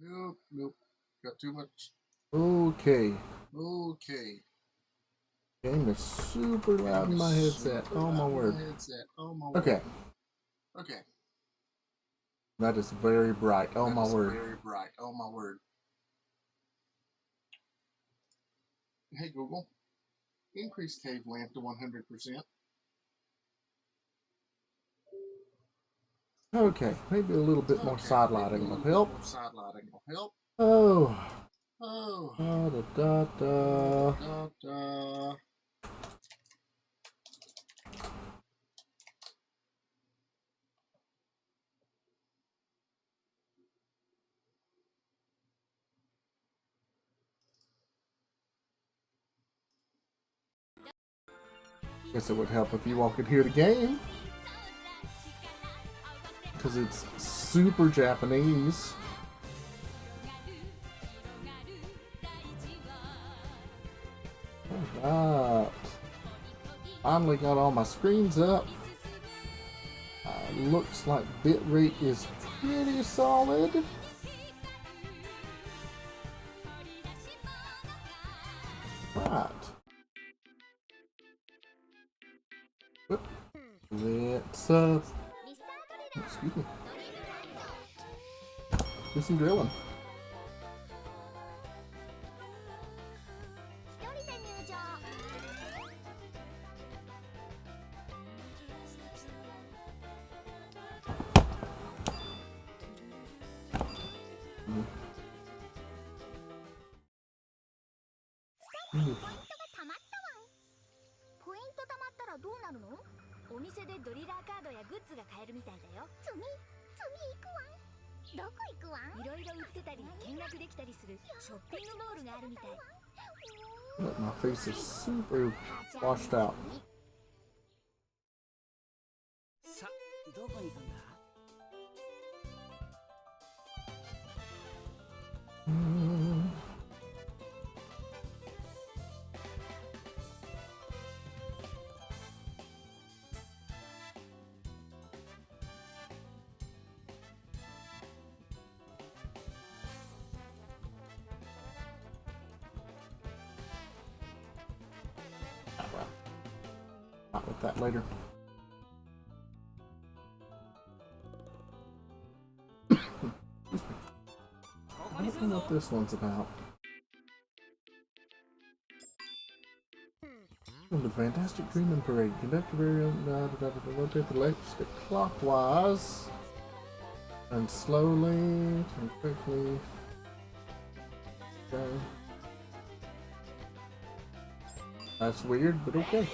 Nope, nope. Got too much. Okay. Okay. Game is super loud in my headset. Oh my word. Oh my word. Okay. Okay. That is very bright. Oh my word. Very bright. Oh my word. Hey Google, increase cave lamp to 100%. Okay, maybe a little bit more side lighting will help. Oh. Da da da. Da, da. Guess it would help if you all could hear the game. Because it's super Japanese. Alright. Finally got all my screens up. Looks like bitrate is pretty solid. Right. Let's excuse me. Do some drilling. 一人で入場。 ポイントがたまったわん。ポイントたまったらどうなるの？お店でドリラーカードやグッズが買えるみたいだよ。次行くわん。どこ行くわん？いろいろ売ってたり見学できたりするショッピングモールがあるみたい。 Look, my face is super washed out. さ、どこに行くんだ？ Not with that later. Excuse me. I don't know what this one's about. The Fantastic Dreaming Parade. Conduct a very rotate the legs clockwise and slowly and quickly. Okay. That's weird, but okay.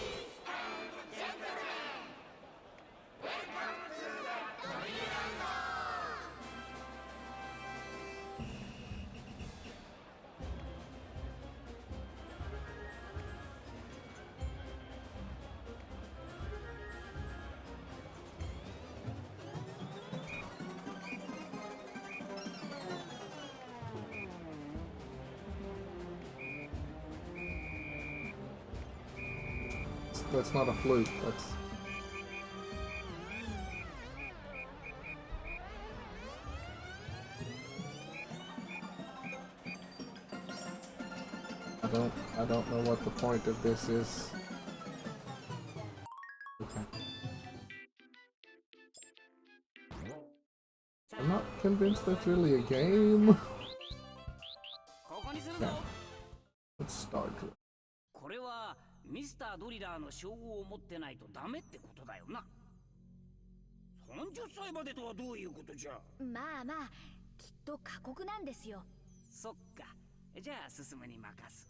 That's not a fluke. That's I don't know what the point of this is. Okay. I'm not convinced that's really a game. Okay. Let's start. これはミスタードリラーの称号を持ってないとダメってことだよな。30歳までとはどういうことじゃ。まあまあ、きっと過酷なんですよ。そっか。じゃあ進むに任す。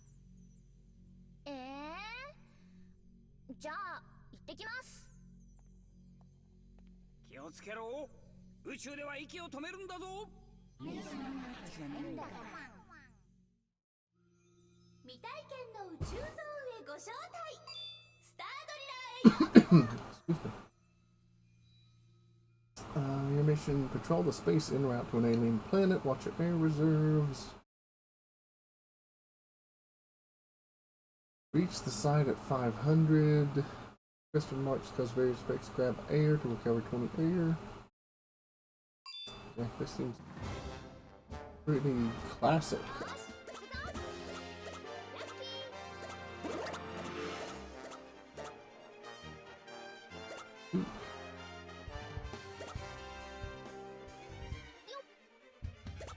じゃあ行ってきます。気をつけろ。宇宙では息を止めるんだぞ。未体験の宇宙ゾーンへご招待。スタードリラーへようこそ。 Excuse me. Your mission: patrol the space en route to an alien planet. Watch air reserves. Reach the site at 500. Question marks cause various effects. Grab air to recover 20 air. Okay, this seems pretty classic.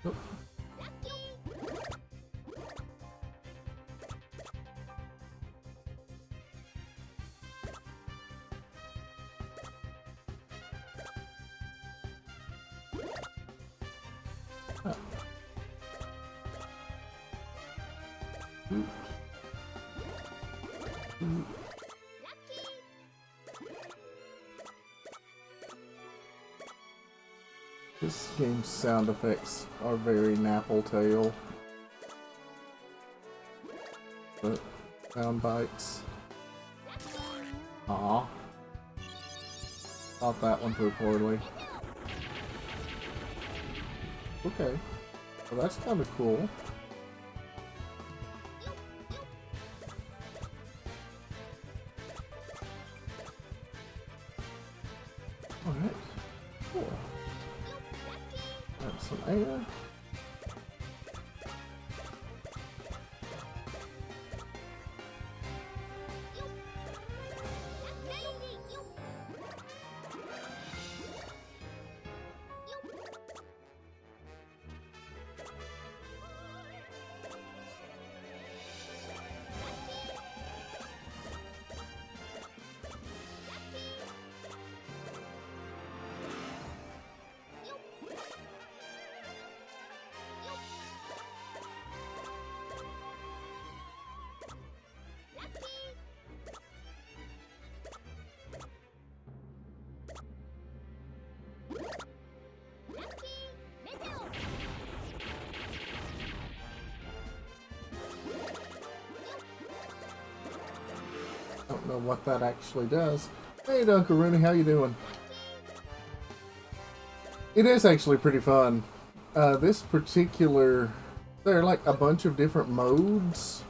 Nope. Ah. This game's sound effects are very Napple-tail. But sound bites. Aw. Thought that one through poorly. Okay. Well, that's kind of cool. Alright. Cool. Grab some air. know what that actually does. Hey, Dunkaroonie, how you doing? It is actually pretty fun. This particular... There are like a bunch of different modes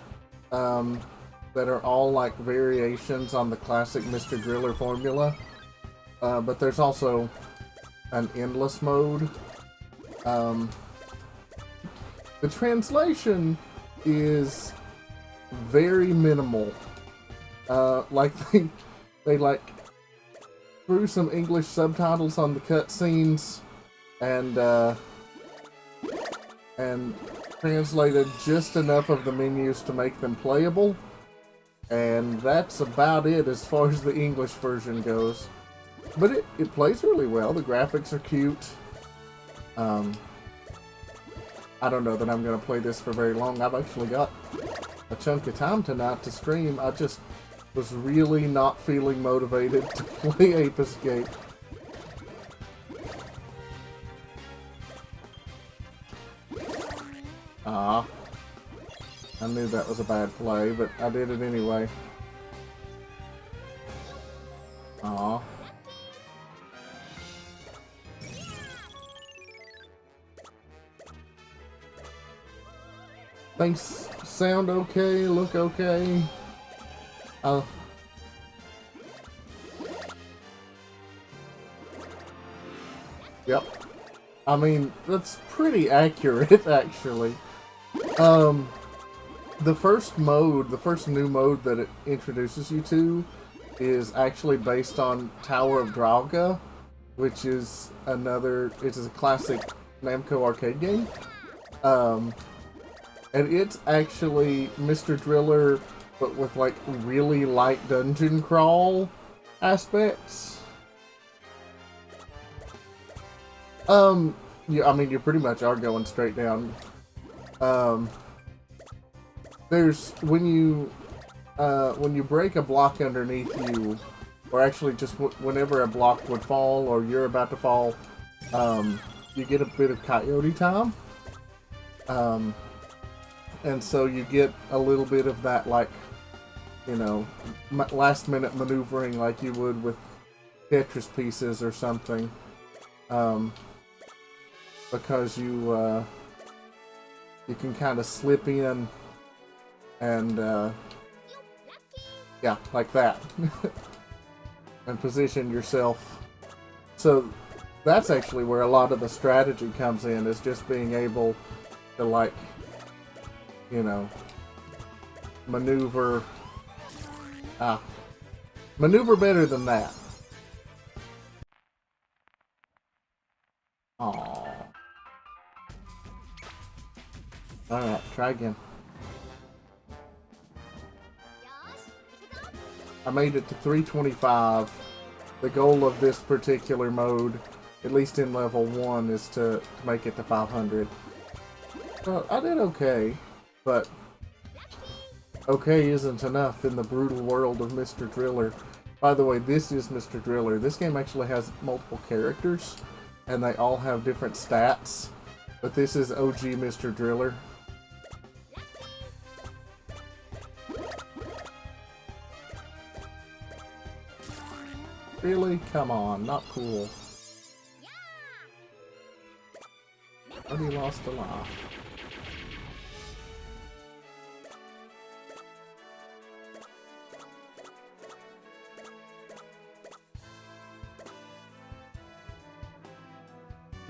that are all like variations on the classic Mr. Driller formula. But there's also an endless mode. The translation is very minimal. Like they like threw some English subtitles on the cutscenes and translated just enough of the menus to make them playable. And that's about it as far as the English version goes. But it plays really well. The graphics are cute. I don't know that I'm going to play this for very long. I've actually got a chunk of time tonight to stream. I just was really not feeling motivated to play Ape Escape. Ah. I knew that was a bad play, but I did it anyway. Aw. Things sound okay, look okay. Yep. I mean, that's pretty accurate, actually. The first new mode that it introduces you to is actually based on Tower of Draga, which is it is a classic Namco arcade game. And it's actually Mr. Driller, but with like really light dungeon crawl aspects. Yeah, I mean, you pretty much are going straight down. There's when you break a block underneath you, or actually just whenever a block would fall or you're about to fall, you get a bit of coyote time. And so you get a little bit of that, like, you know, last minute maneuvering like you would with Tetris pieces or something. Because you can kind of slip in and yeah, like that. And position yourself. So that's actually where a lot of the strategy comes in, is just being able to, like, you know, maneuver better than that. Aww. Alright, try again. I made it to 325. The goal of this particular mode, at least in level 1, is to make it to 500. Well, I did okay, but okay isn't enough in the brutal world of Mr. Driller. By the way, this is Mr. Driller. This game actually has multiple characters, and they all have different stats, but this is OG Mr. Driller. Really? Come on, not cool. Already lost a life.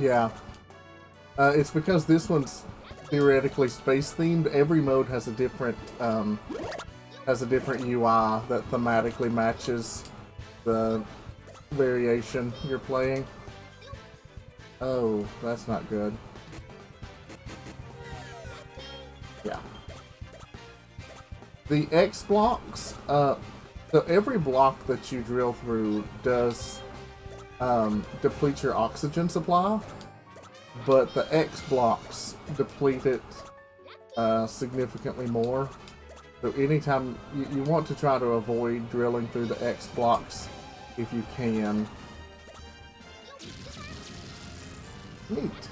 Yeah. It's because this one's theoretically space themed. Every mode has a different UI that thematically matches the variation you're playing. Oh, that's not good. Yeah. The X blocks, so every block that you drill through does deplete your oxygen supply, but the X blocks deplete it significantly more. So anytime you want to try to avoid drilling through the X blocks if you can. Neat.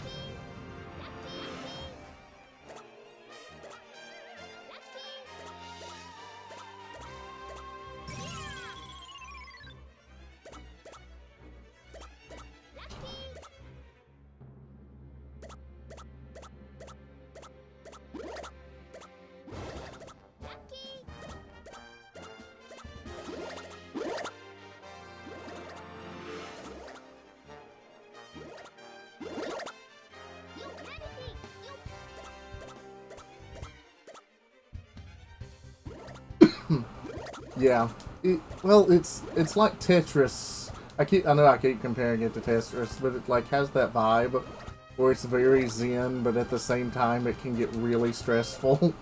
Yeah. Well, it's like Tetris. I know I keep comparing it to Tetris, but it like has that vibe where it's very zen, but at the same time it can get really stressful.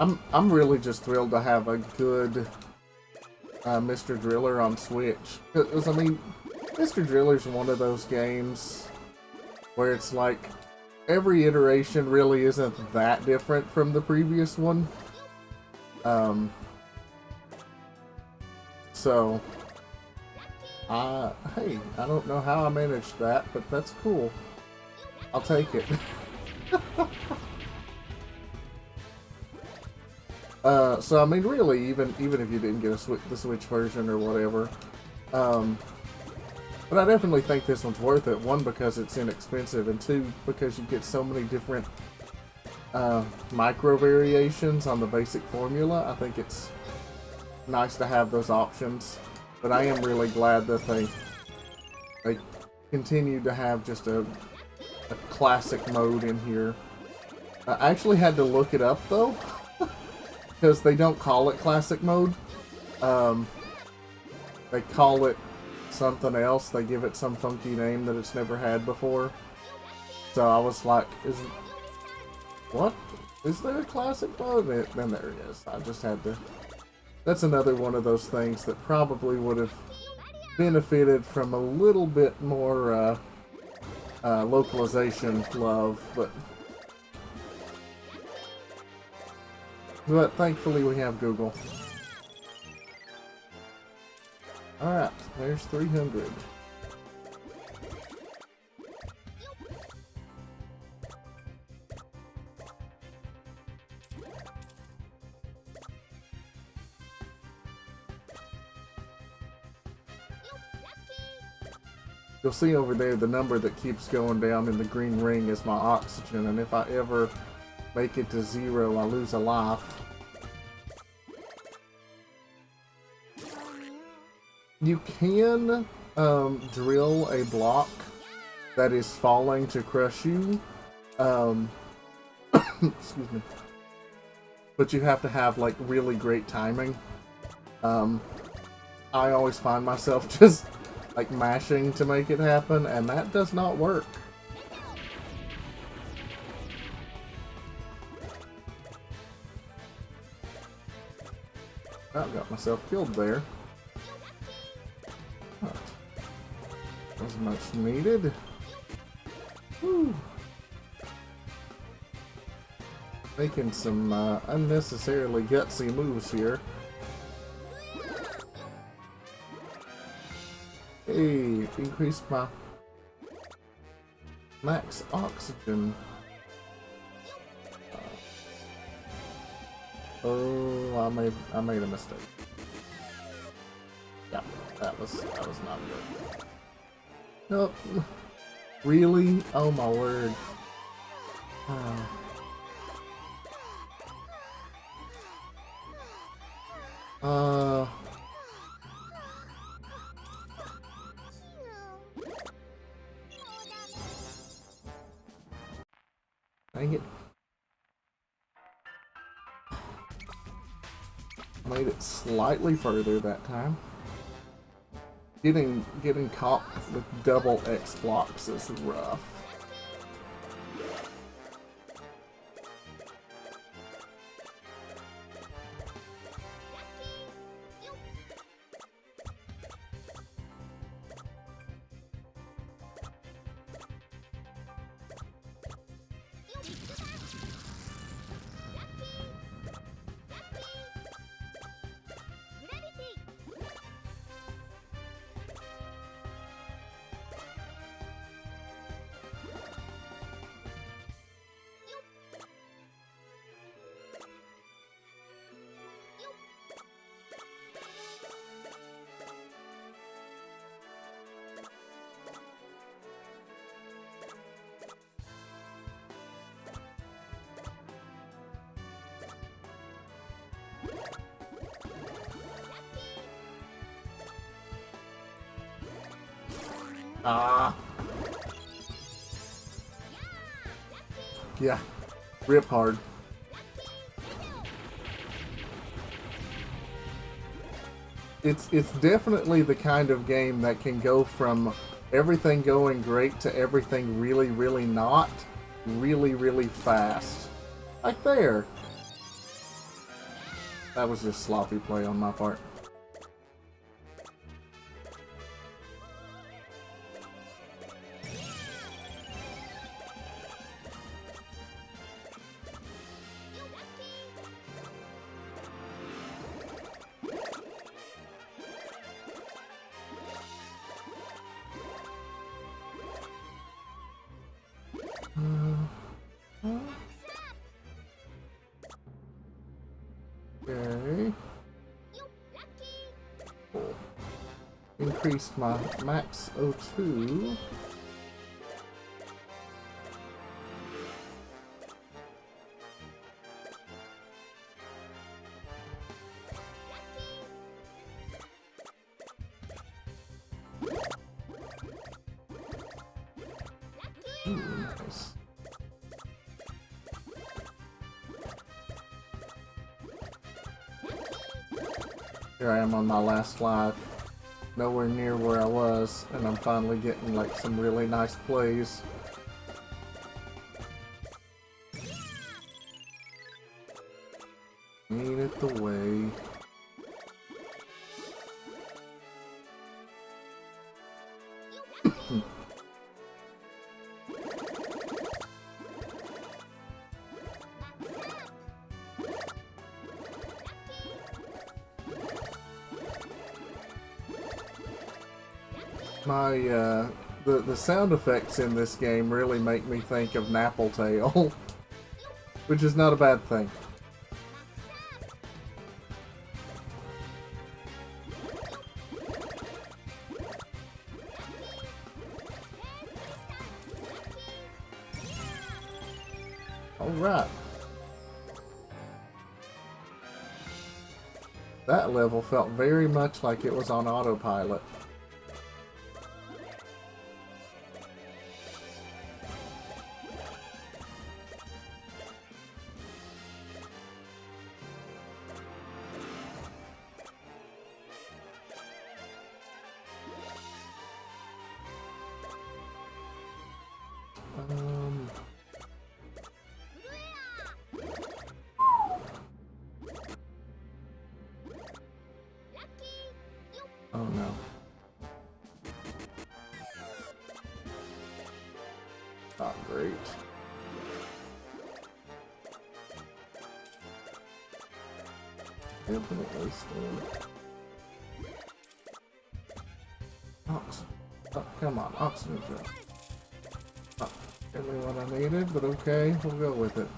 I'm really just thrilled to have a good Mr. Driller on Switch. Because, I mean, Mr. Driller's one of those games where it's like every iteration really isn't that different from the previous one. So, hey, I don't know how I managed that, but that's cool. I'll take it. So I mean, really, even if you didn't get the Switch version or whatever, but I definitely think this one's worth it. One, because it's inexpensive, and two, because you get so many different micro variations on the basic formula. I think it's nice to have those options. But I am really glad that they continue to have just a classic mode in here. I actually had to look it up though. Because they don't call it classic mode. They call it something else. They give it some funky name that it's never had before. So I was like, what? Is there a classic mode? Then there it is. I just had to... That's another one of those things that probably would have benefited from a little bit more localization love, but thankfully we have Google. Alright, there's 300. You'll see over there the number that keeps going down in the green ring is my oxygen, and if I ever make it to 0, I lose a life. You can drill a block that is falling to crush you. Excuse me. But you have to have like really great timing. I always find myself just like mashing to make it happen, and that does not work. I got myself killed there. As much needed. Whew. Making some unnecessarily gutsy moves here. Hey, increased my max oxygen. Oh, I made a mistake. Yeah, that was not good. Nope. Really? Oh my word. Dang it. Made it slightly further that time. Getting caught with double X blocks is rough. Yeah, rip hard. It's definitely the kind of game that can go from everything going great to everything really, really not, really, really fast. Like there. That was just sloppy play on my part. Okay. Cool. Increased my max O2. Ooh, nice. Here I am on my last life, nowhere near where I was, and I'm finally getting like some really nice plays. Ain't it the way? The sound effects in this game really make me think of Nappletail, which is not a bad thing. Alright. That level felt very much like it was on autopilot. Oh no. Not great. Infinitely still. Oxygen. Oh, come on, oxygen fill. Oh, give me what I needed, but okay, we'll go with it.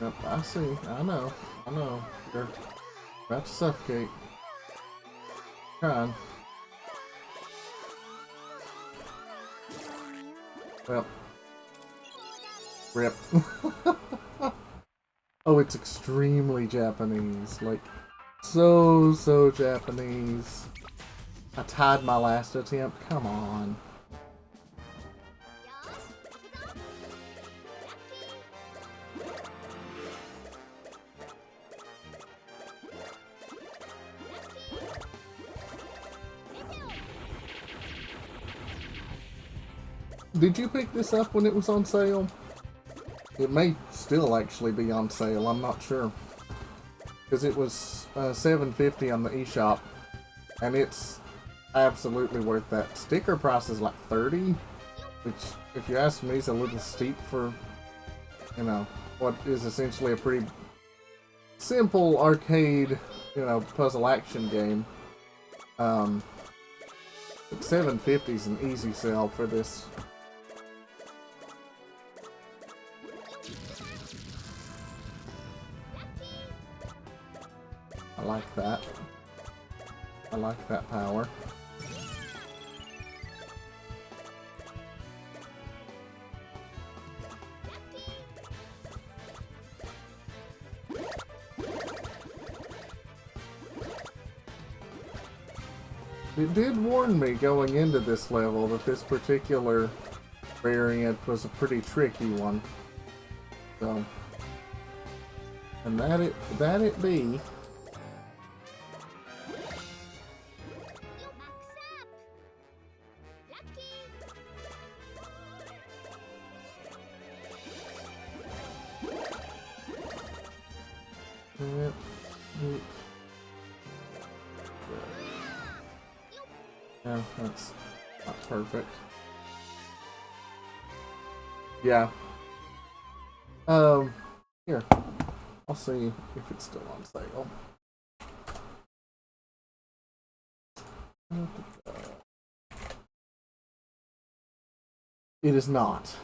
Yep, I see. I know. You're about to suffocate. Come on. Well. Rip. Oh, it's extremely Japanese. Like, so Japanese. I tied my last attempt. Come on. Did you pick this up when it was on sale? It may still actually be on sale, I'm not sure. Because it was $7.50 on the eShop, and it's absolutely worth that. Sticker price is like $30, which, if you ask me, is a little steep for, you know, what is essentially a pretty simple arcade, you know, puzzle action game. But $7.50 is an easy sell for this. I like that. I like that power. It did warn me going into this level that this particular variant was a pretty tricky one. So, and that it be. Yep. Yeah, that's not perfect. Yeah. Here. I'll see if it's still on sale. It is not.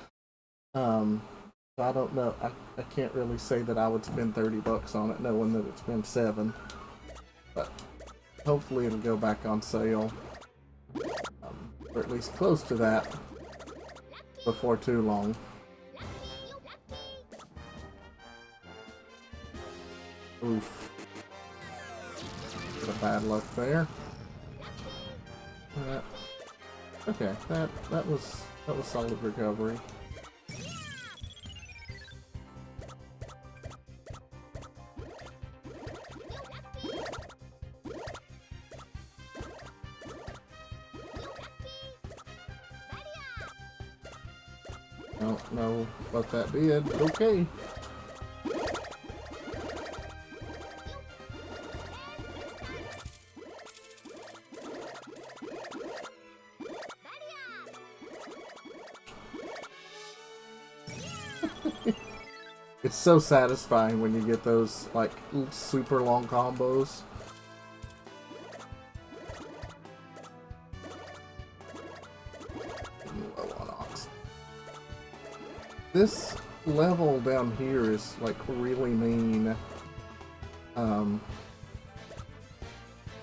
I don't know. I can't really say that I would spend $30 on it knowing that it's been $7. But hopefully it'll go back on sale. Or at least close to that before too long. Oof. Bit of bad luck there. Okay, that was solid recovery. Don't know what that did, but okay. It's so satisfying when you get those, like, super long combos. Low on ox. This level down here is, like, really mean.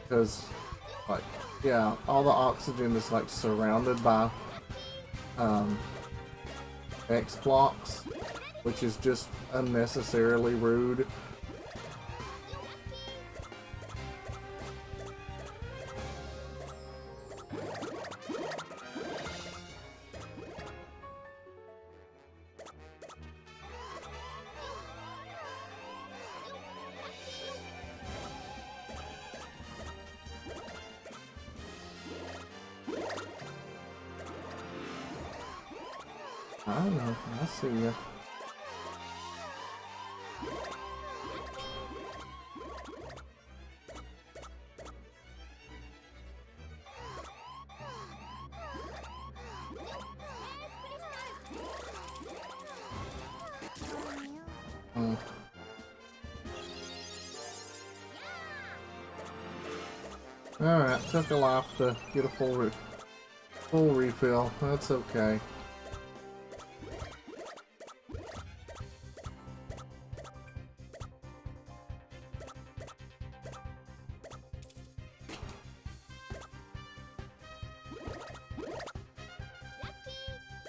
Because, like, yeah, all the oxygen is, like, surrounded by, X-blocks, which is just unnecessarily rude. I know, I see ya. Alright, took a life to get a full refill. That's okay.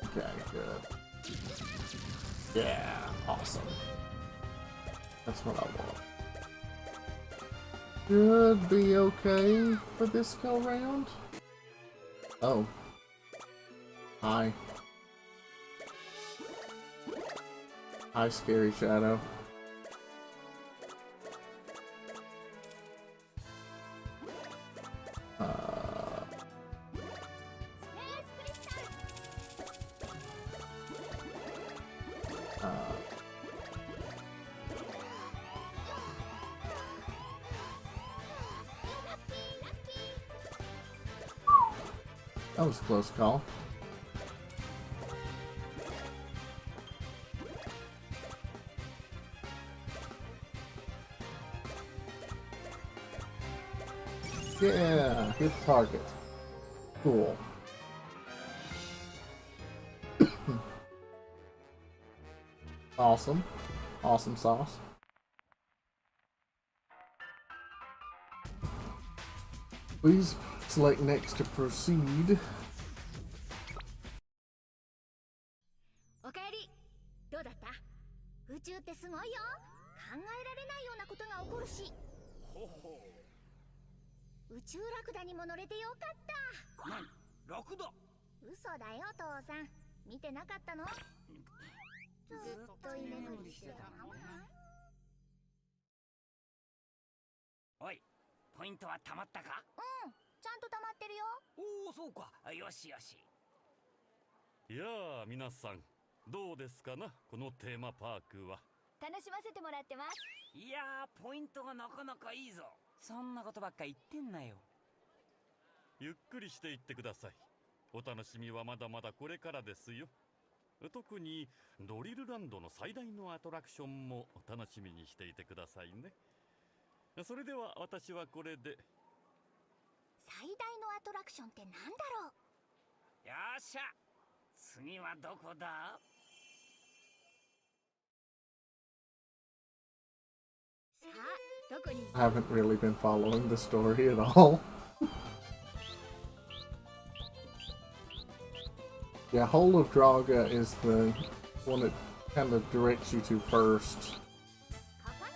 Okay, good. Yeah, awesome. That's what I want. Should be okay for this go round. Oh. Hi. Hi, Scary Shadow. That was a close call. Yeah, hit target. Cool. Awesome. Awesome sauce. Please select next to proceed. おかえり。どうだった？宇宙ってすごいよ。考えられないようなことが起こるし。宇宇宙ラクダにも乗れてよかった。何、ラクダ？嘘だよ父さん、見てなかったの？ずっと居眠りしてたの。おい、ポイントはたまったか？うん、ちゃんと溜まってるよ。おお、そうか。よしよし。いやあ、皆さんどうですかな、このテーマパークは。楽しませてもらってます。いやー、ポイントがなかなかいいぞ。そんなことばっか言ってんなよ。ゆっくりしていってください。お楽しみはまだまだこれからですよ。特にドリルランドの最大のアトラクションも楽しみにしていてくださいね。それでは私はこれで。最大のアトラクションってなんだろう？よっしゃ、次はどこだ？さあ、どこに？ I haven't really been following the story at all. Yeah, Hole of Draga is the one that kind of directs you to first.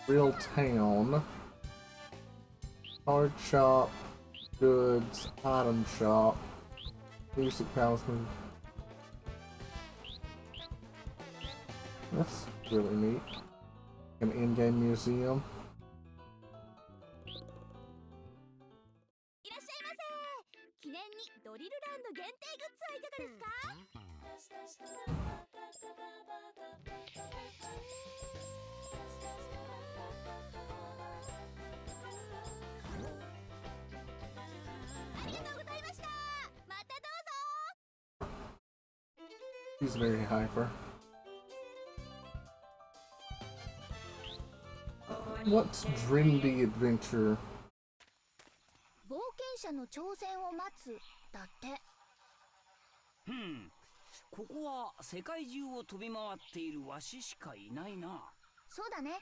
Real town. Card shop. Goods. Item shop. Music palace move. That's really neat. An in-game museum. いらっしゃいませ。記念にドリルランド限定グッズはいかがですか？ありがとうございました。またどうぞ。 He's very hyper. What's Drindy Adventure? 冒険者の挑戦を待つだって。ここは世界中を飛び回っているわししかいないな。そうだね。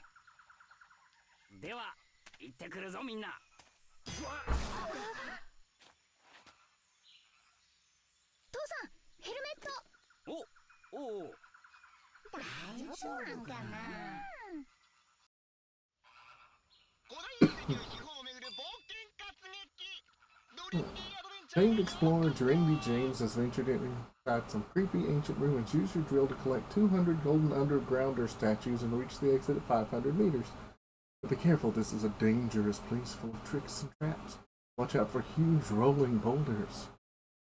では行ってくるぞみんな。父さん、ヘルメット。おお。大丈夫なんかな。Famed explorer Drindy James has ventured inside some creepy ancient ruins. Use your drill to collect 200 golden undergrounder statues and reach the exit at 500 meters. But be careful, this is a dangerous place full of tricks and traps. Watch out for huge rolling boulders.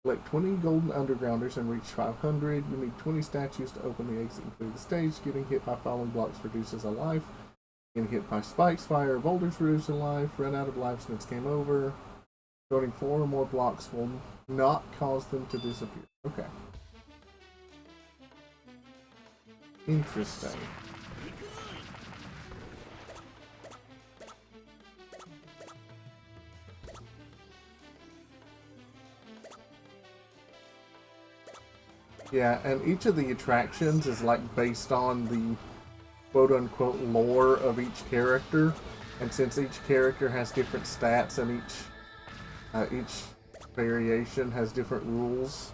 Collect 20 golden undergrounders and reach 500. You need 20 statues to open the exit and clear the stage. Getting hit by falling blocks reduces a life. Getting hit by spikes, fire, or boulders reduces a life. Run out of lives and it's game over. Joining 4 or more blocks will not cause them to disappear. Okay. Interesting. Yeah, and each of the attractions is like based on the quote-unquote lore of each character, and since each character has different stats and each variation has different rules,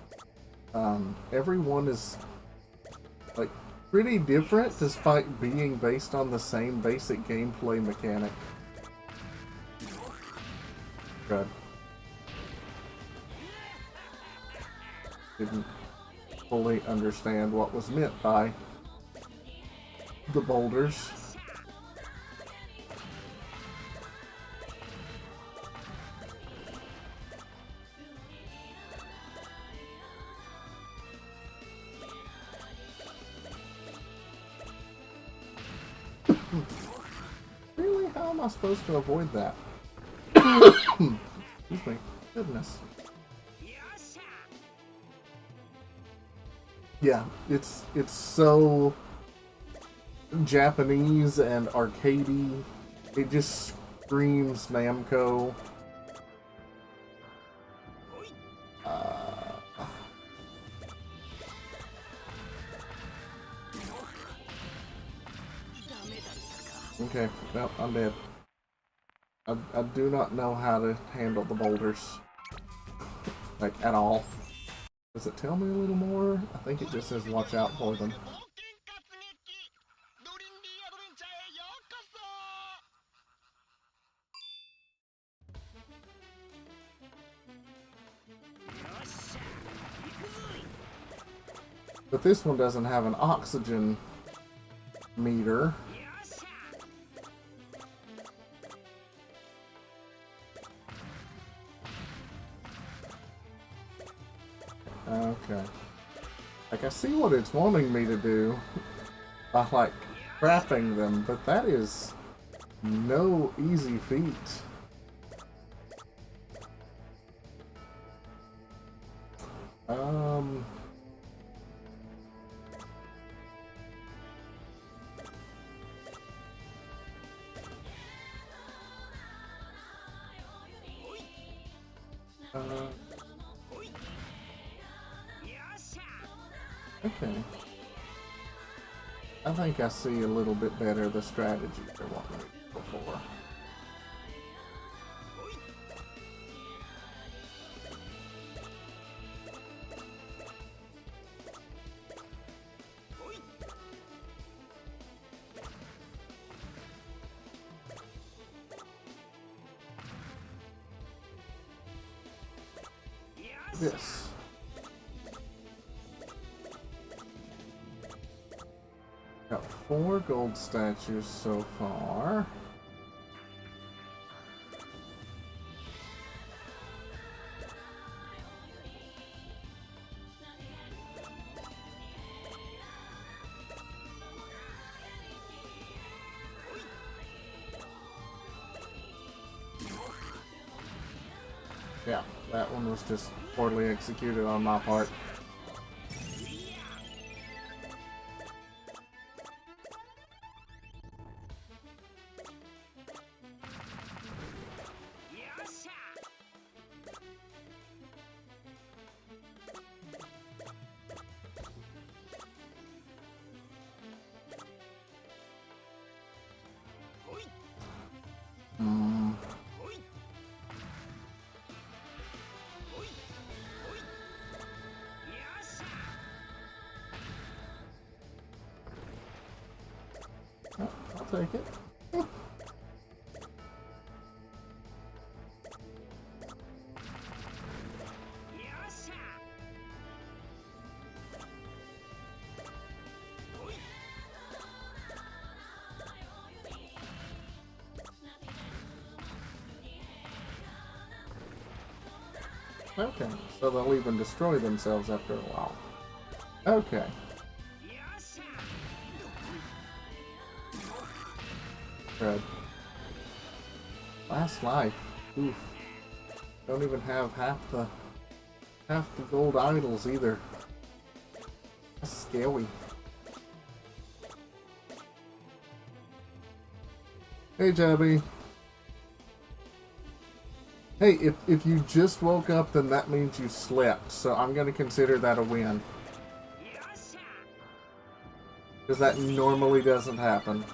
everyone is like pretty different despite being based on the same basic gameplay mechanic. Good. Didn't fully understand what was meant by the boulders. Really? How am I supposed to avoid that? Excuse me. Goodness. Yeah, it's so Japanese and arcadey. It just screams Namco. Okay, well, I'm dead. I do not know how to handle the boulders. Like, at all. Does it tell me a little more? I think it just says watch out for them. But this one doesn't have an oxygen meter. Okay. Like, I see what it's wanting me to do by, like, trapping them, but that is no easy feat. Okay. I think I see a little bit better the strategy they're wanting before. This. Got 4 gold statues so far. Yeah, that one was just poorly executed on my part. I'll take it. Okay, so they'll even destroy themselves after a while. Okay. Good. Last life. Oof. Don't even have half the gold idols either. That's scary. Hey, Jabby. Hey, if you just woke up, then that means you slept, so I'm gonna consider that a win. Because that normally doesn't happen.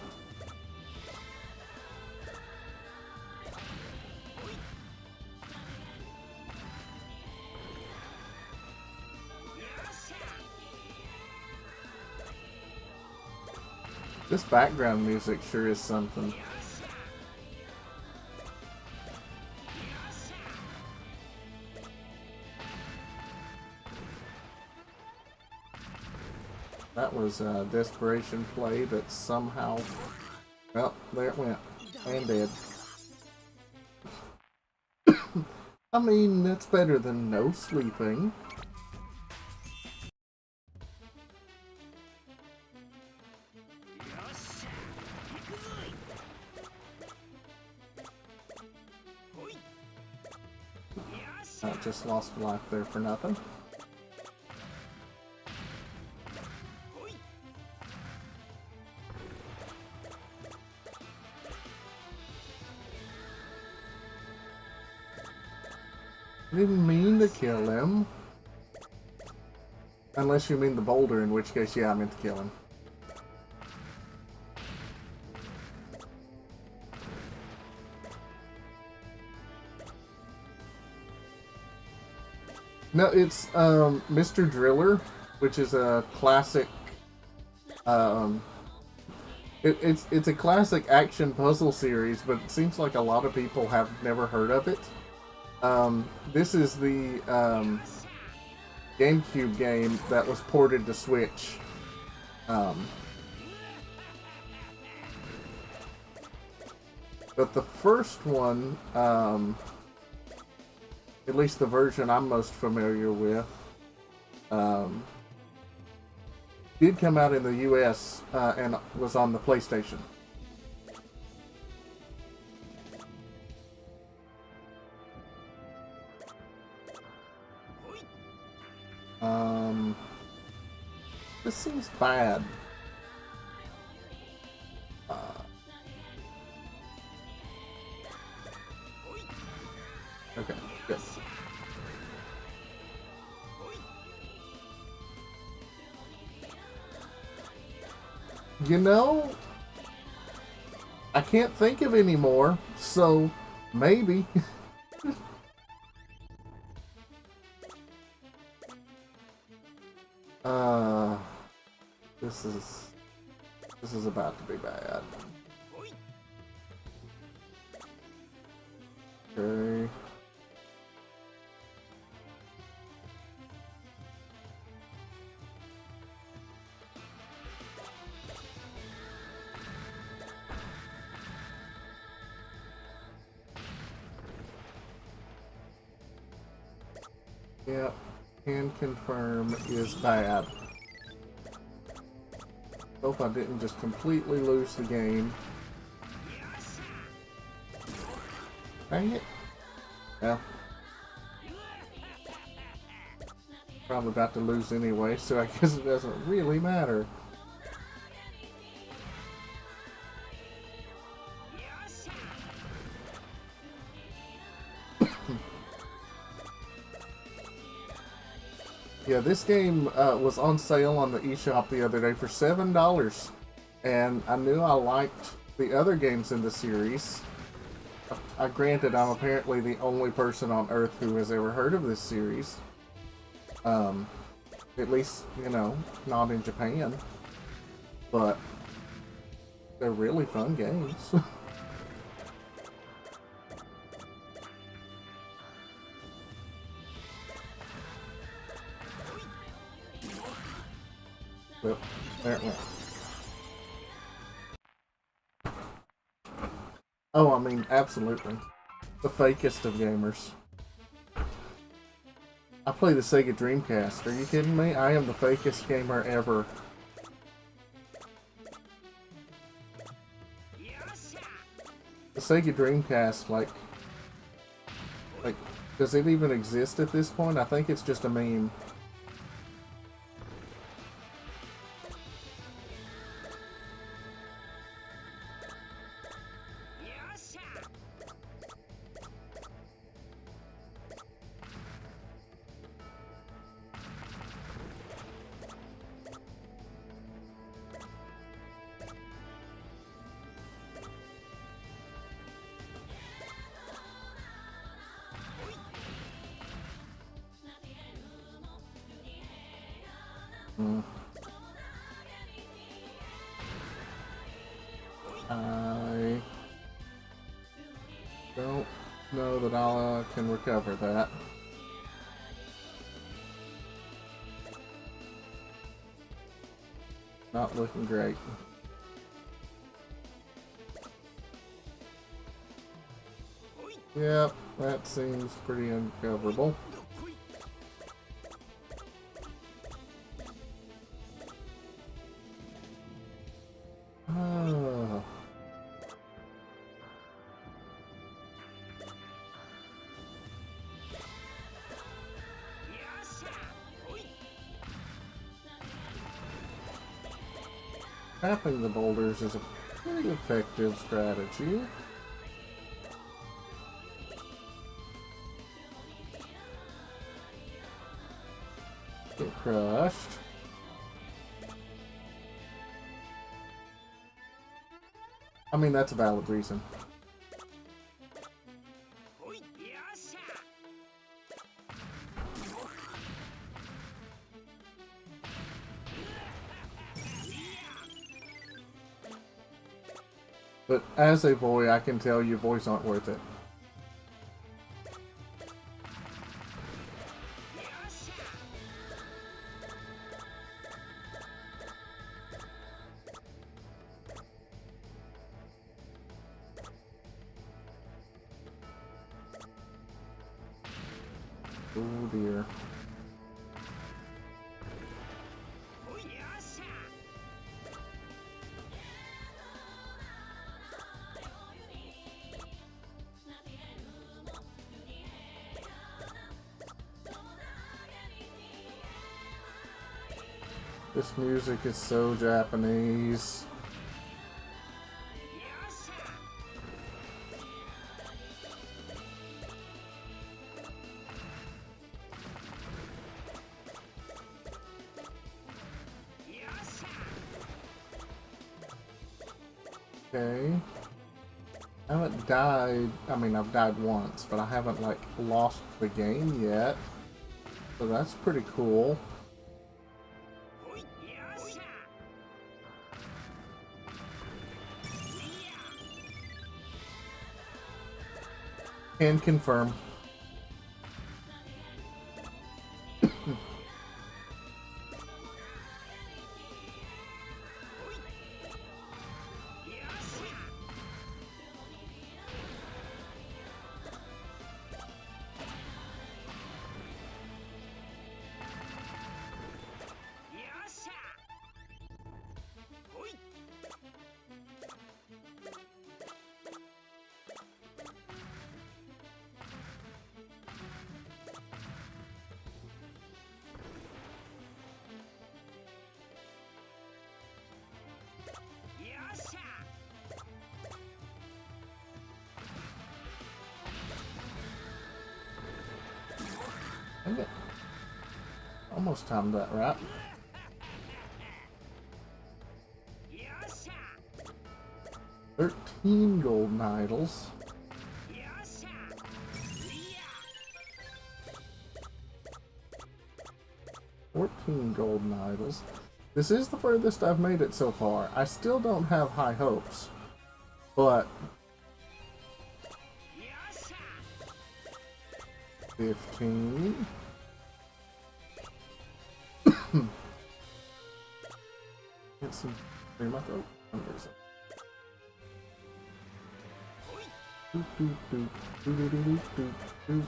This background music sure is something. That was a desperation play that somehow... Well, there it went. And dead. I mean, that's better than no sleeping. I just lost a life there for nothing. I didn't mean to kill him. Unless you mean the boulder, in which case, yeah, I meant to kill him. No, it's Mr. Driller, which is a classic. It's a classic action puzzle series, but it seems like a lot of people have never heard of it. This is the GameCube game that was ported to Switch. But the first one, at least the version I'm most familiar with, did come out in the US and was on the PlayStation. This seems bad. Okay, good. You know, I can't think of any more, so maybe. This is about to be bad. Okay. Yep, can confirm is bad. Hope I didn't just completely lose the game. Dang it. Yeah. Probably about to lose anyway, so I guess it doesn't really matter. Yeah, this game was on sale on the eShop the other day for $7, and I knew I liked the other games in the series. Granted, I'm apparently the only person on Earth who has ever heard of this series. At least, you know, not in Japan. But they're really fun games. Well, there it went. Oh, I mean, absolutely. The fakest of gamers. I play the Sega Dreamcast. Are you kidding me? I am the fakest gamer ever. The Sega Dreamcast, like, does it even exist at this point? I think it's just a meme. I don't know that I can recover that. Not looking great. Yep, that seems pretty uncoverable. Tapping the boulders is a pretty effective strategy. Get crushed. I mean, that's a valid reason. But as a boy, I can tell you boys aren't worth it. Oh dear. This music is so Japanese. Okay. I haven't died. I mean, I've died once, but I haven't, like, lost the game yet. So that's pretty cool. Can confirm. Dang it. Almost timed that right. $13 golden idols. $14 golden idols. This is the furthest I've made it so far. I still don't have high hopes, but 15. Get some clear my throat. Doop, doop, doop, doop, doop, doop, doop, doop.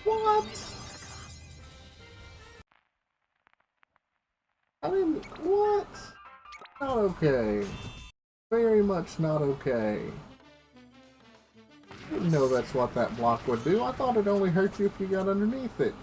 What? I mean, what? Not okay. Very much not okay. Didn't know that's what that block would do. I thought it only hurt you if you got underneath it.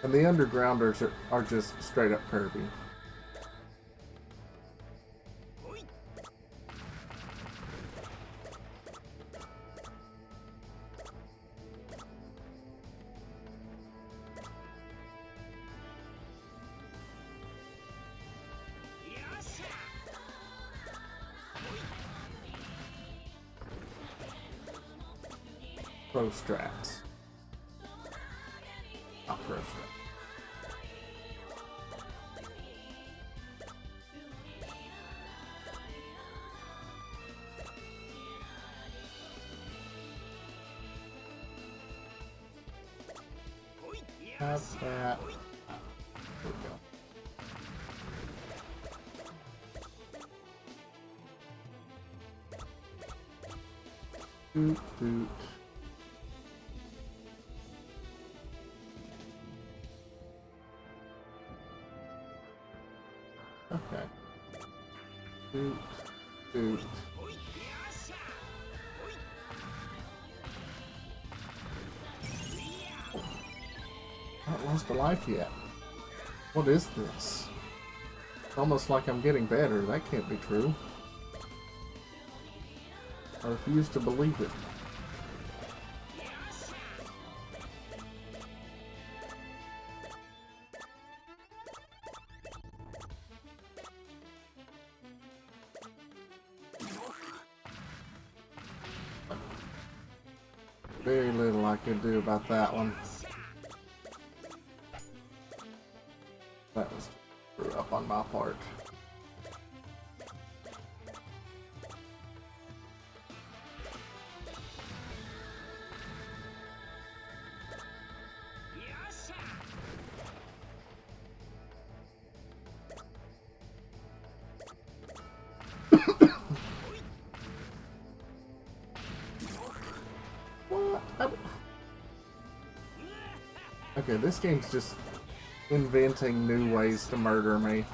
And the undergrounders are just straight up Kirby. Pro strats. Not pro strats. Have that. There we go. Doot doot. Okay. Doot doot. Not lost a life yet. What is this? It's almost like I'm getting better. That can't be true. I refuse to believe it. Very little I could do about that one. That was screw up on my part. Okay, this game's just inventing new ways to murder me.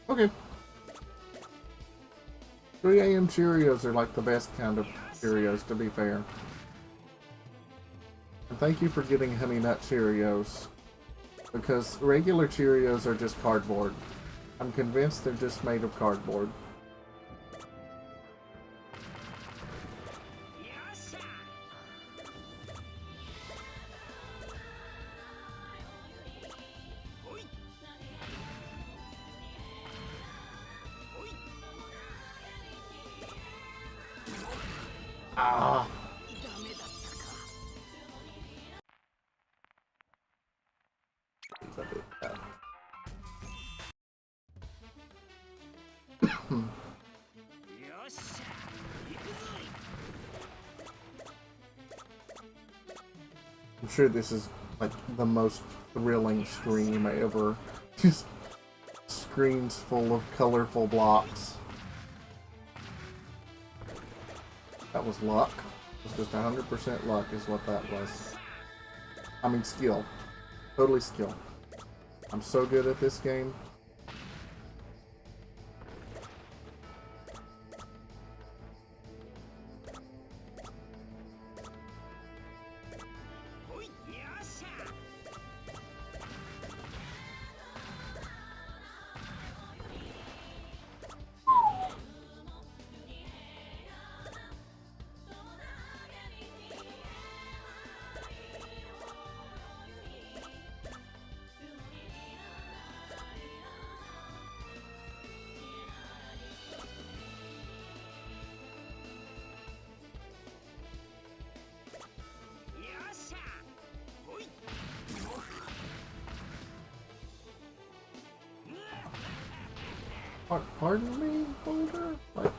Okay. 3 a.m. Cheerios are like the best kind of Cheerios, to be fair. And thank you for getting Honey Nut Cheerios. Because regular Cheerios are just cardboard. I'm convinced they're just made of cardboard. Ah. I'm sure this is like the most thrilling stream ever. Just screens full of colorful blocks. That was luck. It was just 100% luck is what that was. I mean skill. Totally skill. I'm so good at this game. Pardon me, Boulder? Like...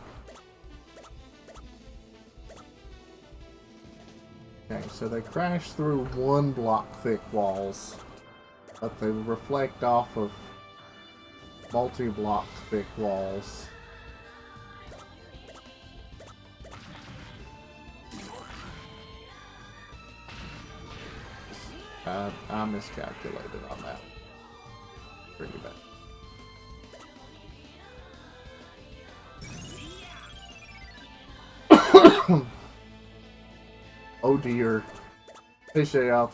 Okay, so they crash through 1 block thick walls, but they reflect off of multi-block thick walls. I miscalculated on that. Pretty bad. Oh dear. Hey Shayal.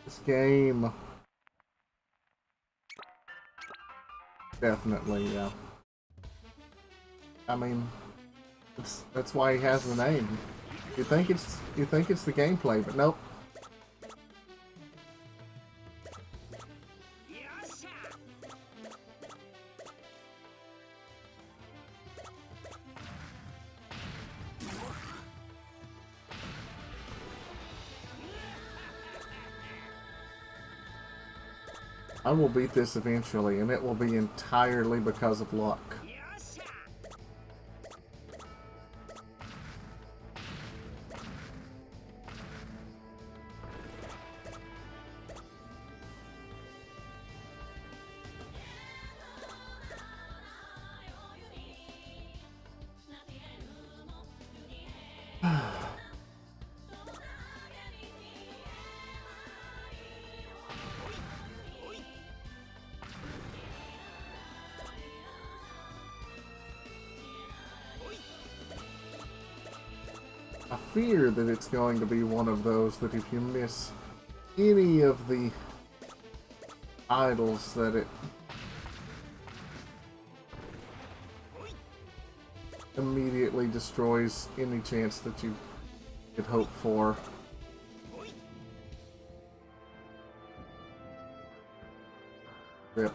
This game. Definitely, yeah. I mean, that's why he has the name. You think it's the gameplay, but nope. I will beat this eventually, and it will be entirely because of luck. fear that it's going to be one of those that if you miss any of the idols that it immediately destroys any chance that you could hope for. Rip.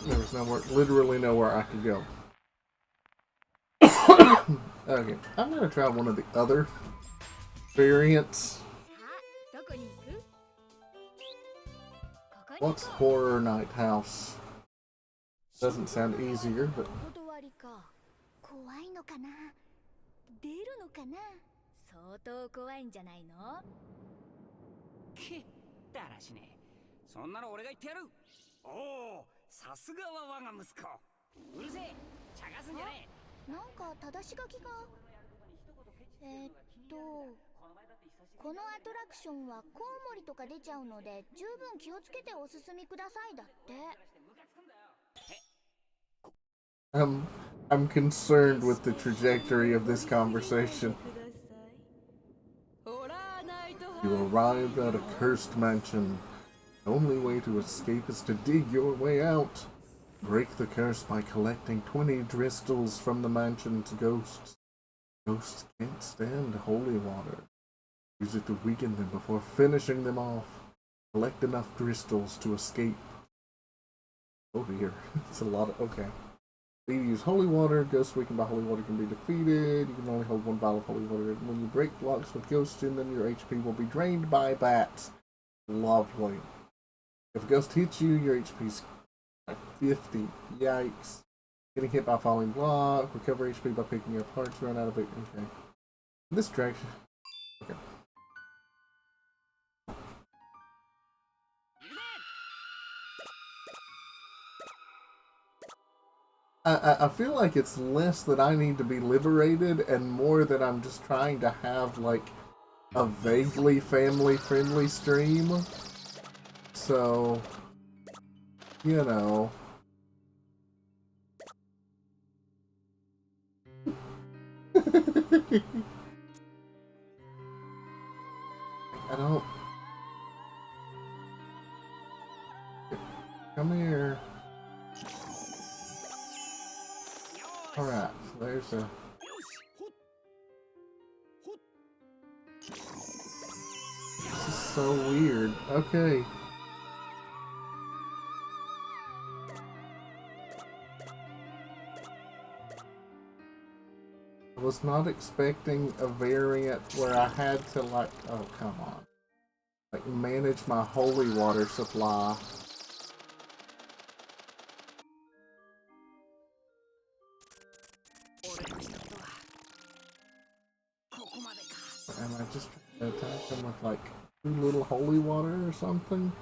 There was nowhere, literally nowhere I could go. Okay, I'm gonna try one of the other variants. さあどこに行く？ここに What's Horror Night House? Doesn't sound easier, but お断りか。怖いのかな？出るのかな？相当怖いんじゃないの？けだらしねえ。そんなの俺が言ってやる。おお、さすがは我が息子。うるせえ、茶化すんじゃねえ。なんか正し書きがこのアトラクションはコウモリとか出ちゃうので十分気をつけてお進みくださいだって。 I'm concerned with the trajectory of this conversation. You arrive at a cursed mansion. The only way to escape is to dig your way out. Break the curse by collecting 20 Dristles from the mansion's ghosts. Ghosts can't stand holy water. Use it to weaken them before finishing them off. Collect enough Dristles to escape. Oh dear, it's a lot of... okay. You use holy water. Ghosts weakened by holy water can be defeated. You can only hold one vial of holy water. When you break blocks with ghosts in them, your HP will be drained by bats. Lovely. If a ghost hits you, your HP's at 50. Yikes. Getting hit by a falling block. Recover HP by picking your parts. Run out of it. Okay. This direction. Okay. I feel like it's less that I need to be liberated and more that I'm just trying to have, like, a vaguely family-friendly stream. So, you know. I don't... Come here. Alright, there's a... This is so weird. Okay. I was not expecting a variant where I had to, like... Oh, come on. Like, manage my holy water supply. Am I just trying to attack them with, like, 2 little holy water or something?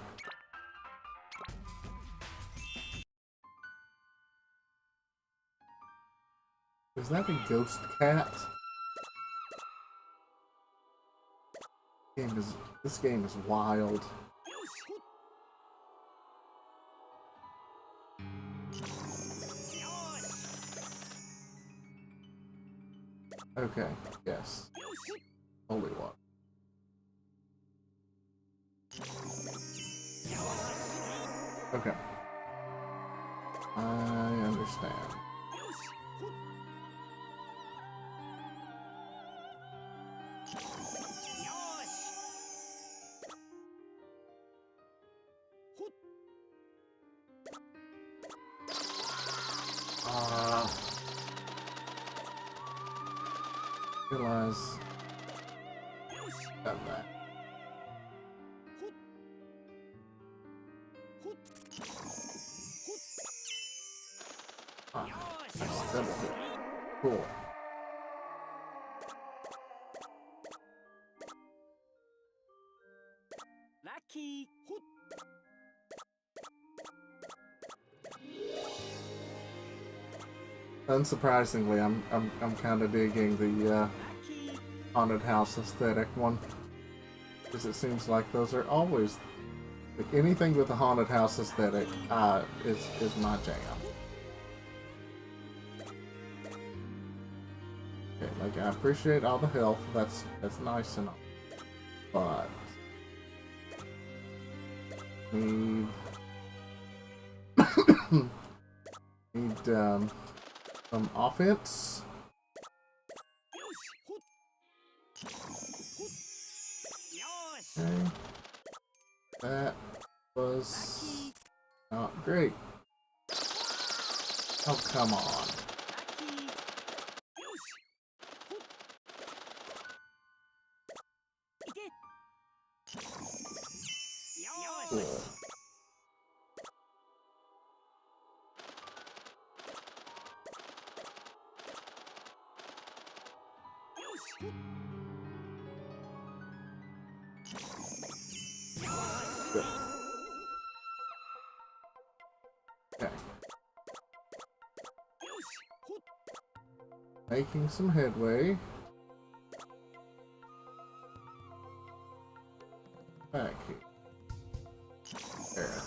Is that a ghost cat? This game is wild. Okay, yes. Holy water. Okay. I understand. Realize done that. Nice double hit. Cool. Lucky. Unsurprisingly, I'm kind of digging the haunted house aesthetic one, because it seems like those are always like anything with a haunted house aesthetic is my jam. Okay, like I appreciate all the health. That's nice and all, but need need some offense. Okay. That was not great. Oh, come on. Ugh. Good. Okay. Making some headway. Back here. There.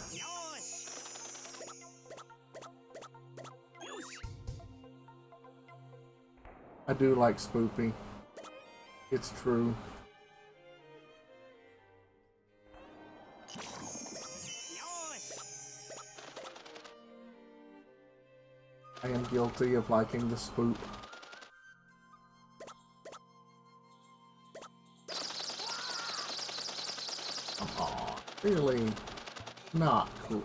I do like spoopy. It's true. I am guilty of liking the spoop. Come on. Really not cool.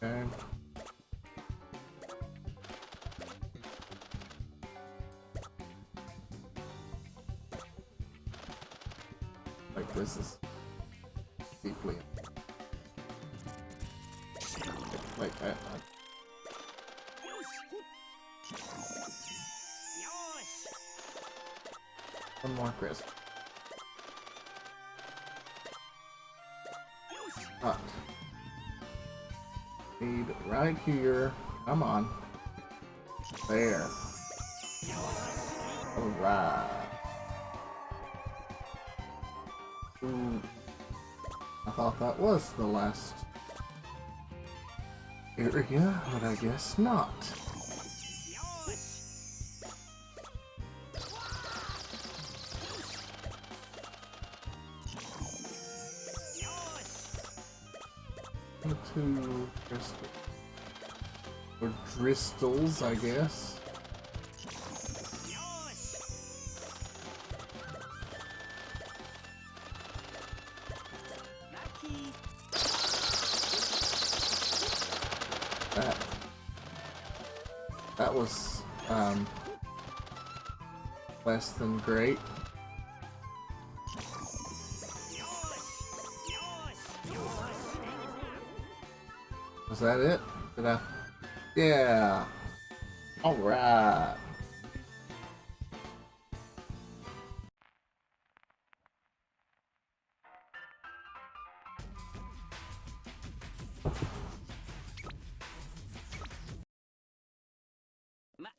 Okay. Like this is deeply like that. One more crisp. Up. Need right here. Come on. There. Alright. Ooh. I thought that was the last area, but I guess not. Two crystals. Or dristles, I guess. That was less than great. Was that it? Did I? Yeah. All right.ま、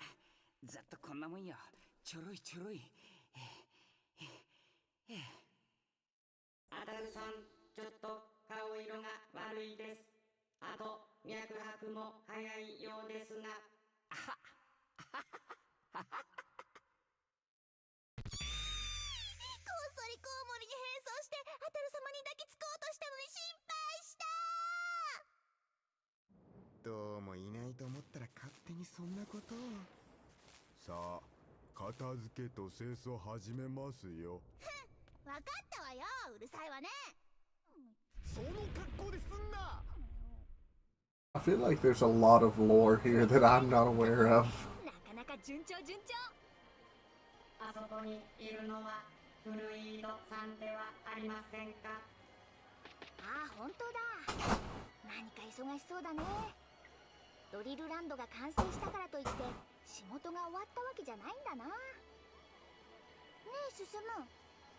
ざっとこんなもんよ。ちょろいちょろい。アダルさん、ちょっと顔色が悪いです。あと、脈拍も早いようですが。あ、そりコウモリに変装してアタル様に抱きつこうとしたのに失敗した。どうもいないと思ったら勝手にそんなことを。さあ、片付けと清掃始めますよ。わかったわよ、うるさいわね。その格好ですんな。 I feel like there's a lot of lore here that I'm not aware of. なかなか順調順調。あそこにいるのはフルイードさんではありませんか。ああ、本当だ。何か忙しそうだね。ドリルランドが完成したからといって仕事が終わったわけじゃないんだな。ねえ進む、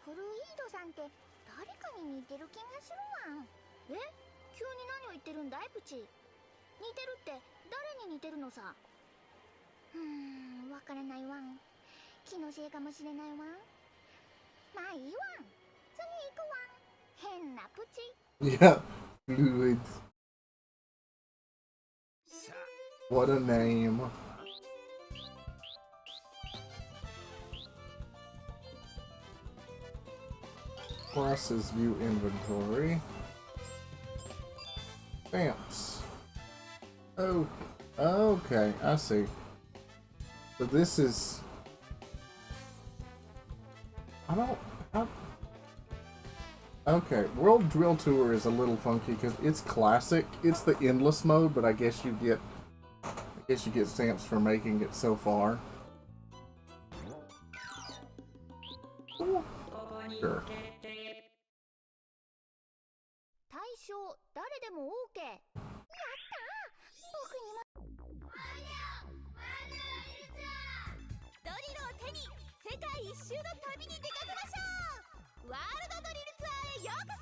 フルイードさんって誰かに似てる気がするわん。え、急に何を言ってるんだいプチ。似てるって誰に似てるのさ。わからないわん。気のせいかもしれないわん。まあいいわん、次行くわん。変なプチ。Yeah, fluid. What a name. Classes view inventory. Stamps. Oh, okay, I see. So this is... Okay, World Drill Tour is a little funky because it's classic. It's the endless mode, but I guess you get stamps for making it so far. Sure. 対象誰でも OK。 やったー、僕にも。ドリルを手に世界一周の旅に出かけましょう。ワールドドリルツアーへようこそ。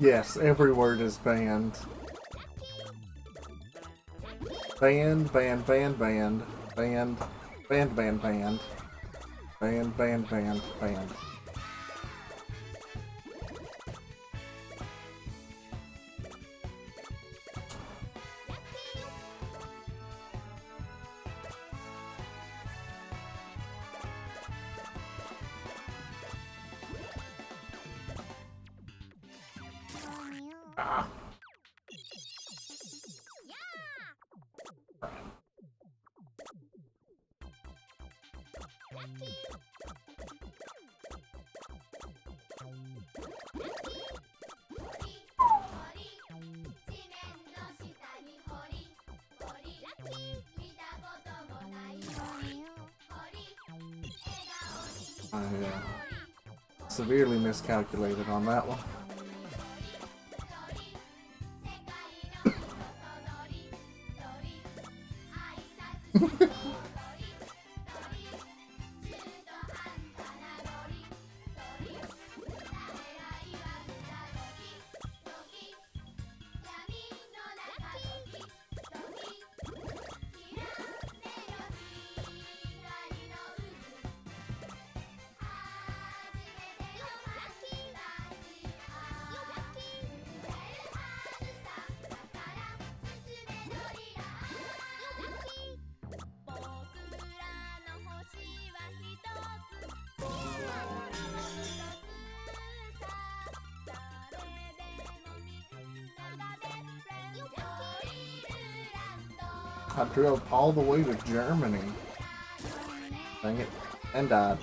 Yes, every word is banned. Banned, banned, banned, banned, banned, banned, banned, banned, banned, banned, banned, banned. Ah. I severely miscalculated on that one. I drove all the way to Germany. Dang it. And died.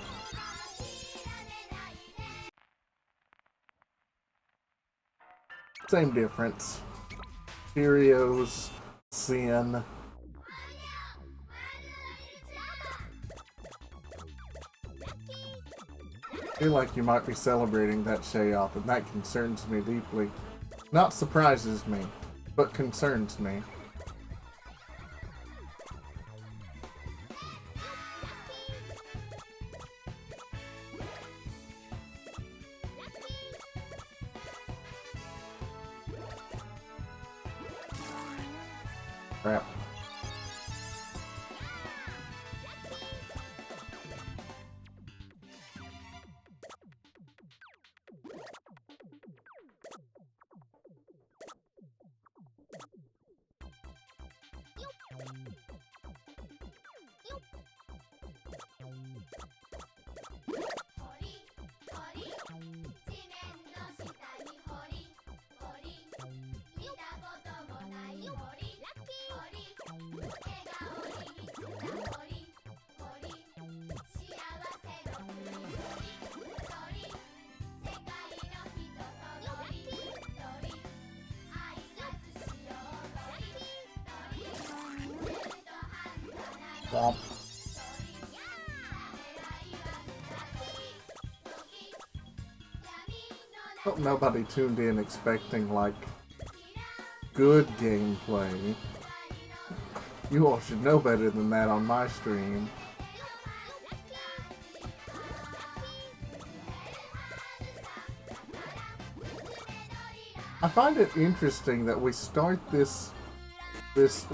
Same difference. Cheerios, sin. I feel like you might be celebrating that Sheoth, and that concerns me deeply. Not surprises me, but concerns me. Crap. Womp. Hope nobody tuned in expecting, like, good gameplay. You all should know better than that on my stream. I find it interesting that we start this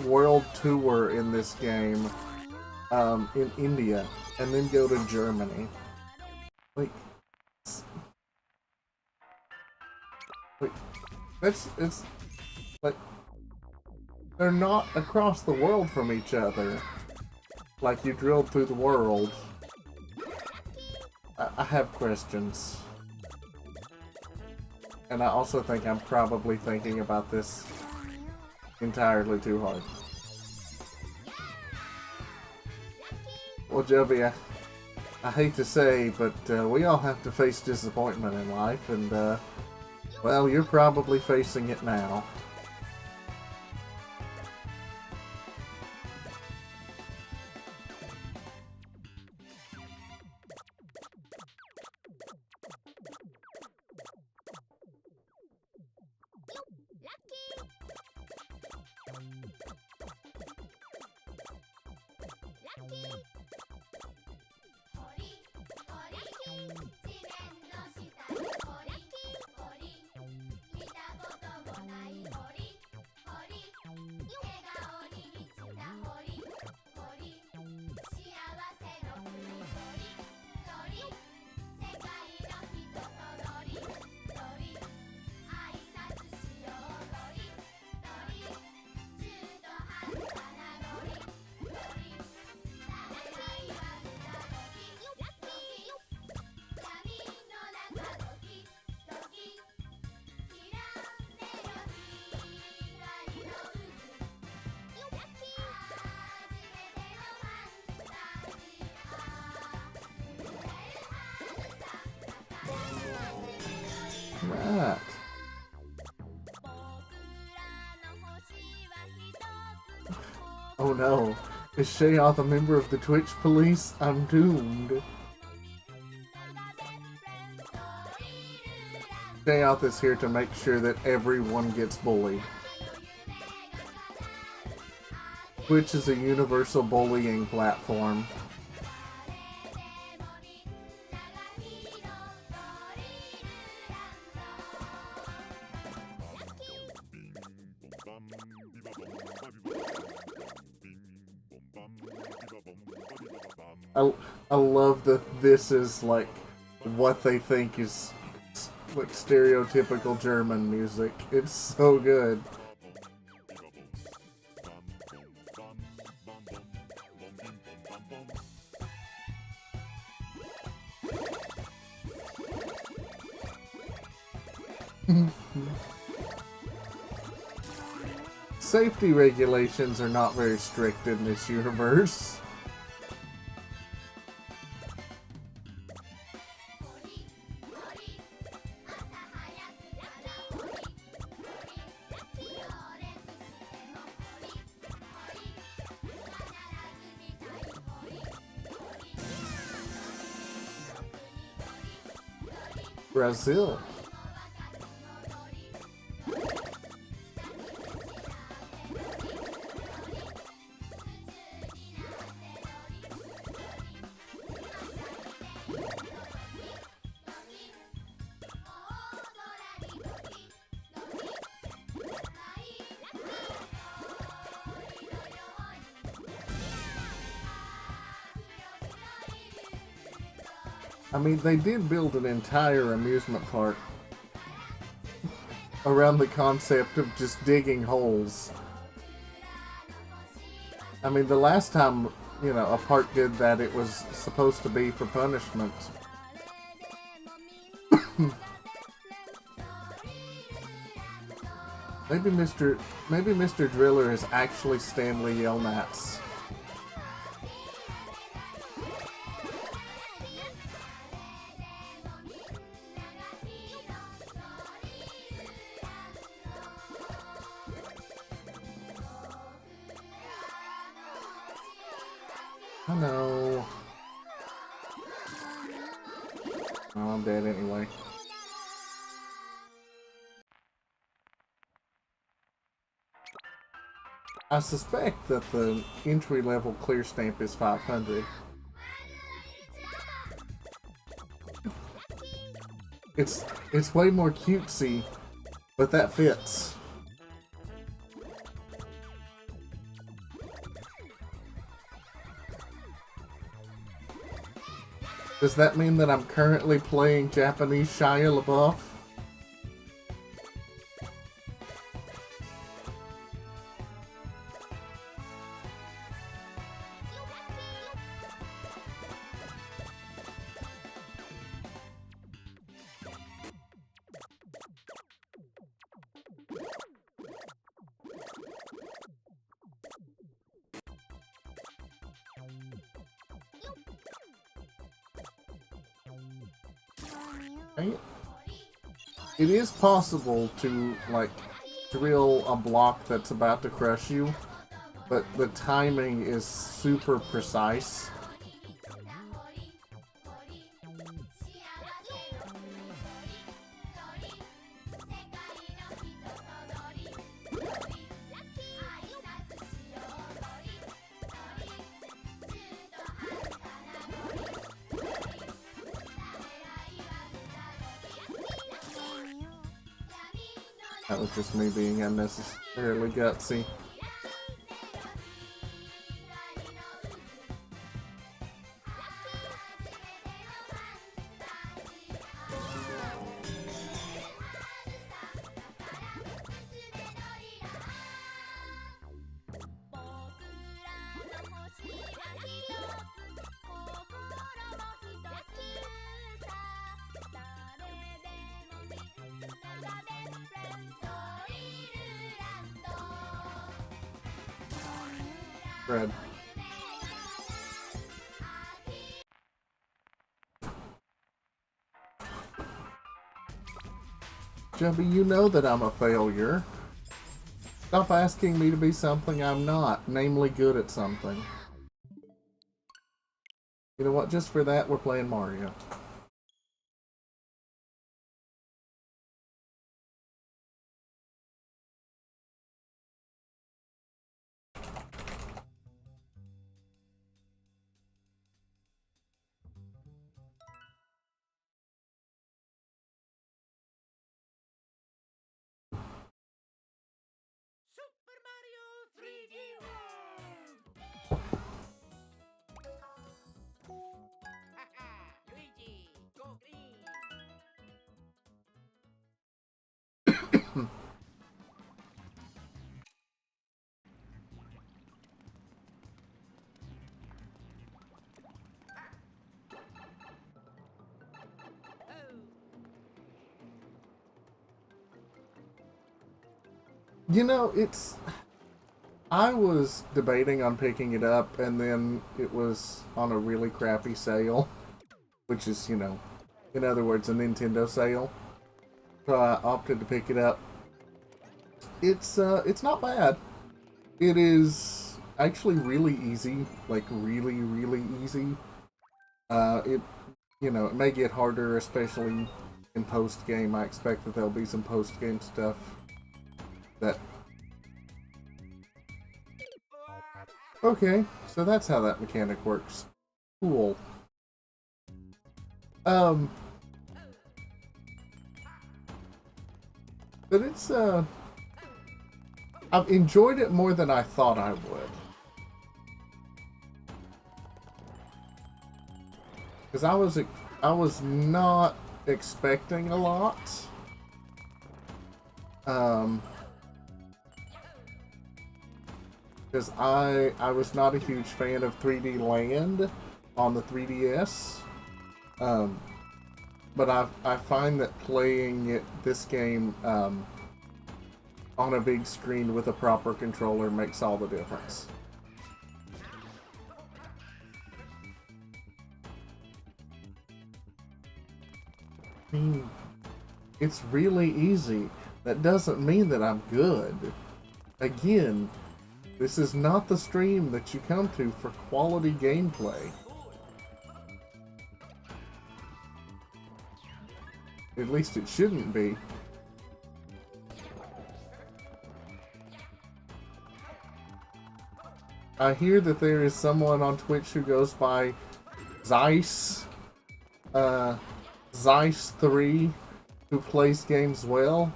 world tour in this game in India and then go to Germany. Like, it's like they're not across the world from each other. Like you drilled through the world. I have questions. And I also think I'm probably thinking about this entirely too hard. Well, Joby, I hate to say, but we all have to face disappointment in life, and, well, you're probably facing it now. Right. Oh no. Is Shayoth a member of the Twitch police? I'm doomed. Shayoth is here to make sure that everyone gets bullied. Twitch is a universal bullying platform. I love that this is like what they think is like stereotypical German music. It's so good. Safety regulations are not very strict in this universe. Brazil. I mean, they did build an entire amusement park around the concept of just digging holes. I mean, the last time, you know, a part did that, it was supposed to be for punishment. Maybe Mr. Driller is actually Stanley Yelnats. I know. Oh, I'm dead anyway. I suspect that the entry-level clear stamp is 500. It's way more cutesy, but that fits. Does that mean that I'm currently playing Japanese Shia LaBeouf? It is possible to, like, drill a block that's about to crush you, but the timing is super precise. That was just me being unnecessarily gutsy. Fred. Jubby, you know that I'm a failure. Stop asking me to be something I'm not, namely good at something. You know what, just for that, we're playing Mario. Super Mario 3D World! Luigi, go green! You know, I was debating on picking it up, and then it was on a really crappy sale. Which is, you know, in other words, a Nintendo sale. So I opted to pick it up. It's not bad. It is actually really easy. Like, really, really easy. You know, it may get harder, especially in post-game. I expect that there'll be some post-game stuff that... Okay, so that's how that mechanic works. Cool. But it's, I've enjoyed it more than I thought I would. Because I was not expecting a lot. because I was not a huge fan of 3D Land on the 3DS. But I find that playing this game on a big screen with a proper controller makes all the difference. I mean, it's really easy. That doesn't mean that I'm good. Again, this is not the stream that you come to for quality gameplay. At least it shouldn't be. I hear that there is someone on Twitch who goes by Zeiss, Zeiss3, who plays games well.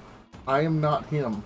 I am not him.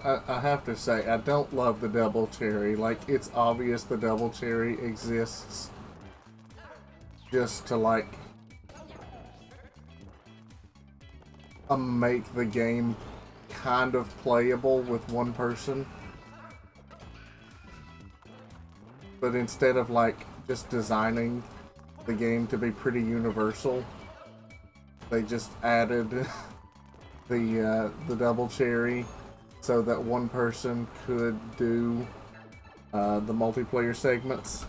I have to say, I don't love the double cherry. Like, it's obvious the double cherry exists just to, like, make the game kind of playable with one person. But instead of, like, just designing the game to be pretty universal, they just added the double cherry so that one person could do the multiplayer segments.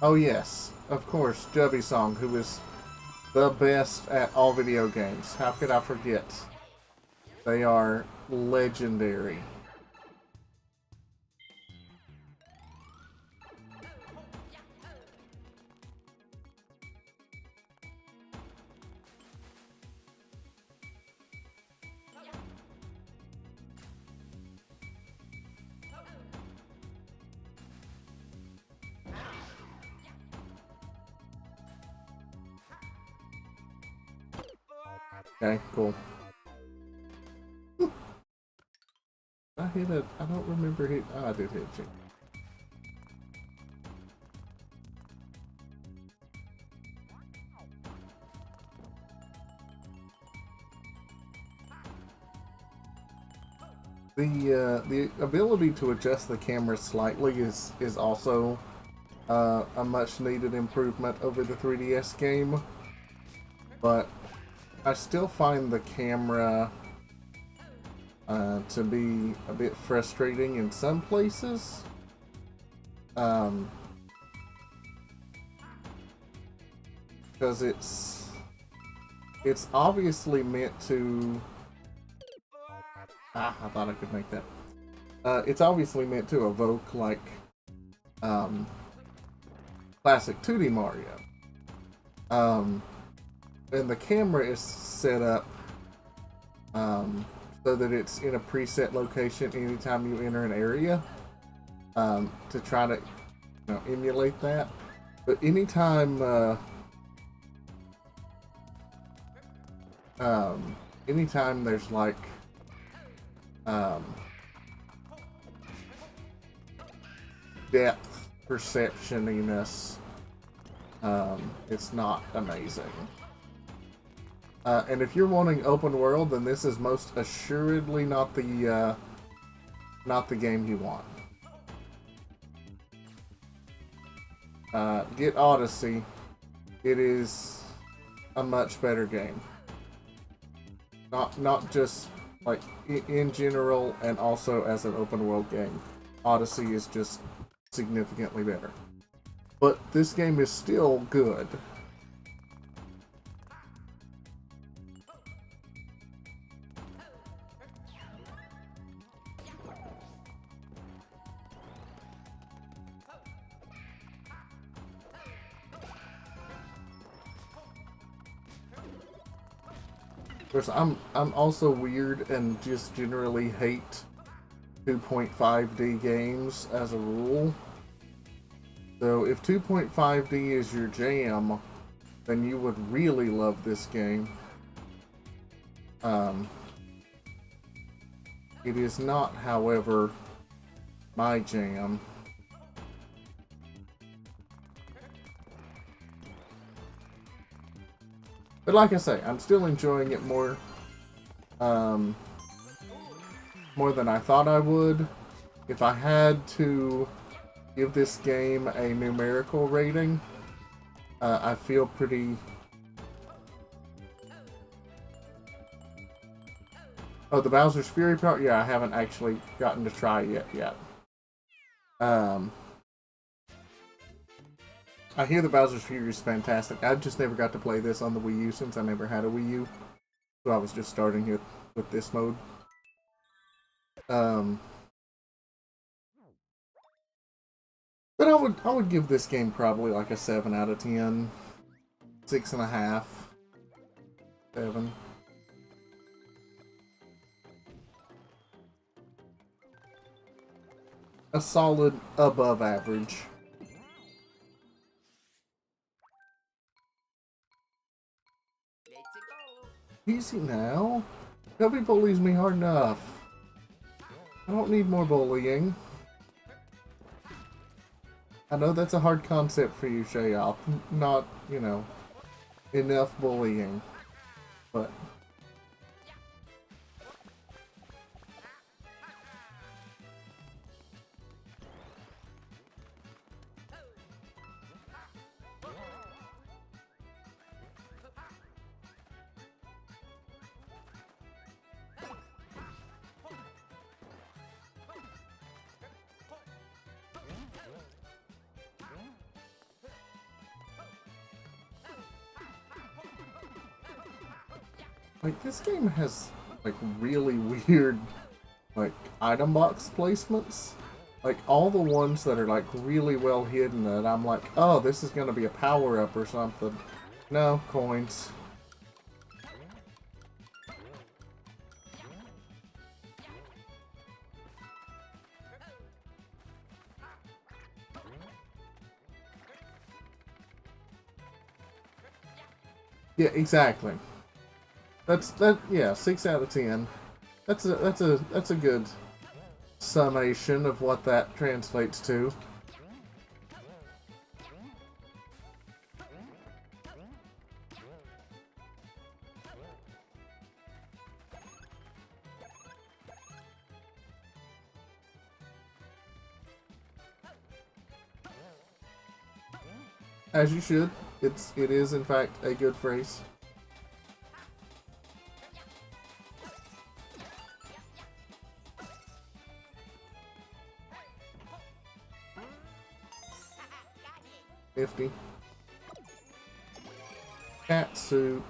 Oh yes, of course, Jubby Song, who is the best at all video games. How could I forget? They are legendary. Okay, cool. I hit it. I don't remember hit. Oh, I did hit you. The ability to adjust the camera slightly is also a much needed improvement over the 3DS game, but I still find the camera to be a bit frustrating in some places. Because it's obviously meant to... I thought I could make that. It's obviously meant to evoke, like, classic 2D Mario. And the camera is set up so that it's in a preset location anytime you enter an area, to try to, emulate that. But anytime anytime there's like depth perceptioniness, it's not amazing. And if you're wanting open world, then this is most assuredly not the game you want. Get Odyssey. It is a much better game. Not just like in general, and also as an open world game. Odyssey is just significantly better. But this game is still good. course, I'm also weird and just generally hate 2.5D games as a rule. So if 2.5D is your jam, then you would really love this game. It is not, however, my jam. But like I say, I'm still enjoying it more than I thought I would. If I had to give this game a numerical rating, I feel pretty... Oh, the Bowser's Fury part? Yeah, I haven't actually gotten to try it yet. I hear the Bowser's Fury is fantastic. I just never got to play this on the Wii U since I never had a Wii U. So I was just starting it with this mode. But I would give this game probably like a 7 out of 10. 6.5. 7. A solid above average. Easy now. Nobody bullies me hard enough. I don't need more bullying. I know that's a hard concept for you, Shayop. Not, you know, enough bullying. But... like, this game has, like, really weird, like, item box placements. Like, all the ones that are, like, really well hidden that I'm like, oh, this is gonna be a power-up or something. No, coins. Yeah, exactly. Yeah, 6 out of 10. That's a good summation of what that translates to. As you should. It is in fact a good phrase. Nifty. Cat suit.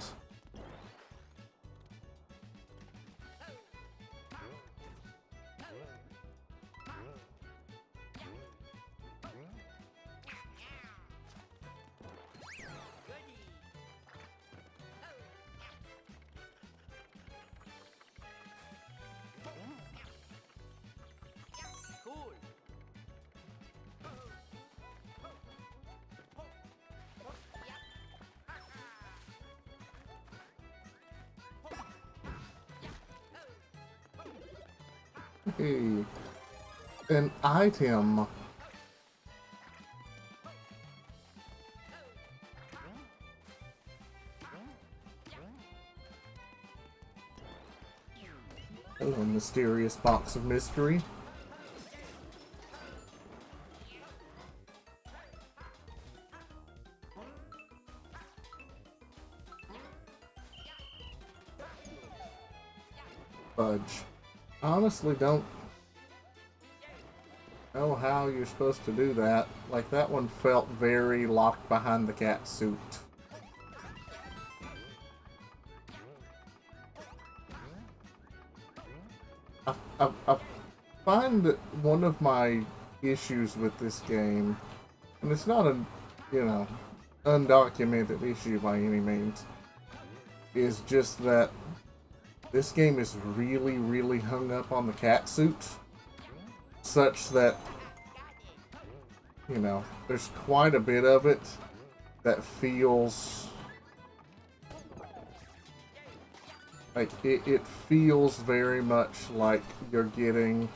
Hey, an item. Oh, a mysterious box of mystery. Fudge. I honestly don't know how you're supposed to do that. Like, that one felt very locked behind the cat suit. I find that one of my issues with this game, and it's not a, you know, undocumented issue by any means, is just that this game is really, really hung up on the cat suit, such that, you know, there's quite a bit of it that feels like it feels very much like you're getting,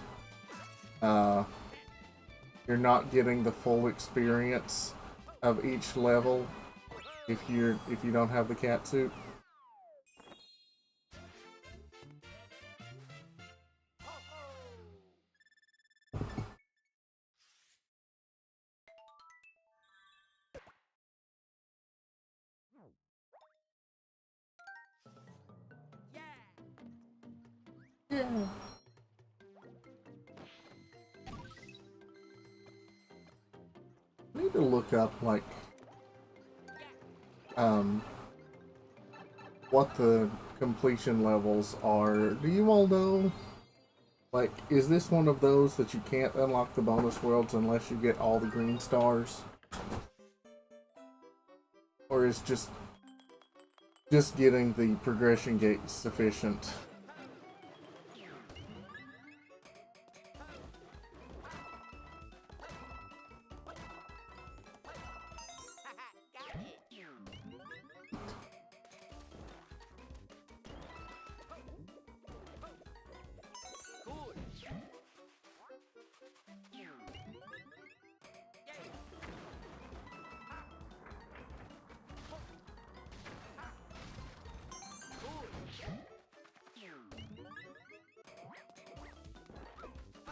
you're not getting the full experience of each level if you don't have the cat suit. Yeah. I need to look up like what the completion levels are. Do you all know? Like, is this one of those that you can't unlock the bonus worlds unless you get all the green stars? Or is just getting the progression gate sufficient?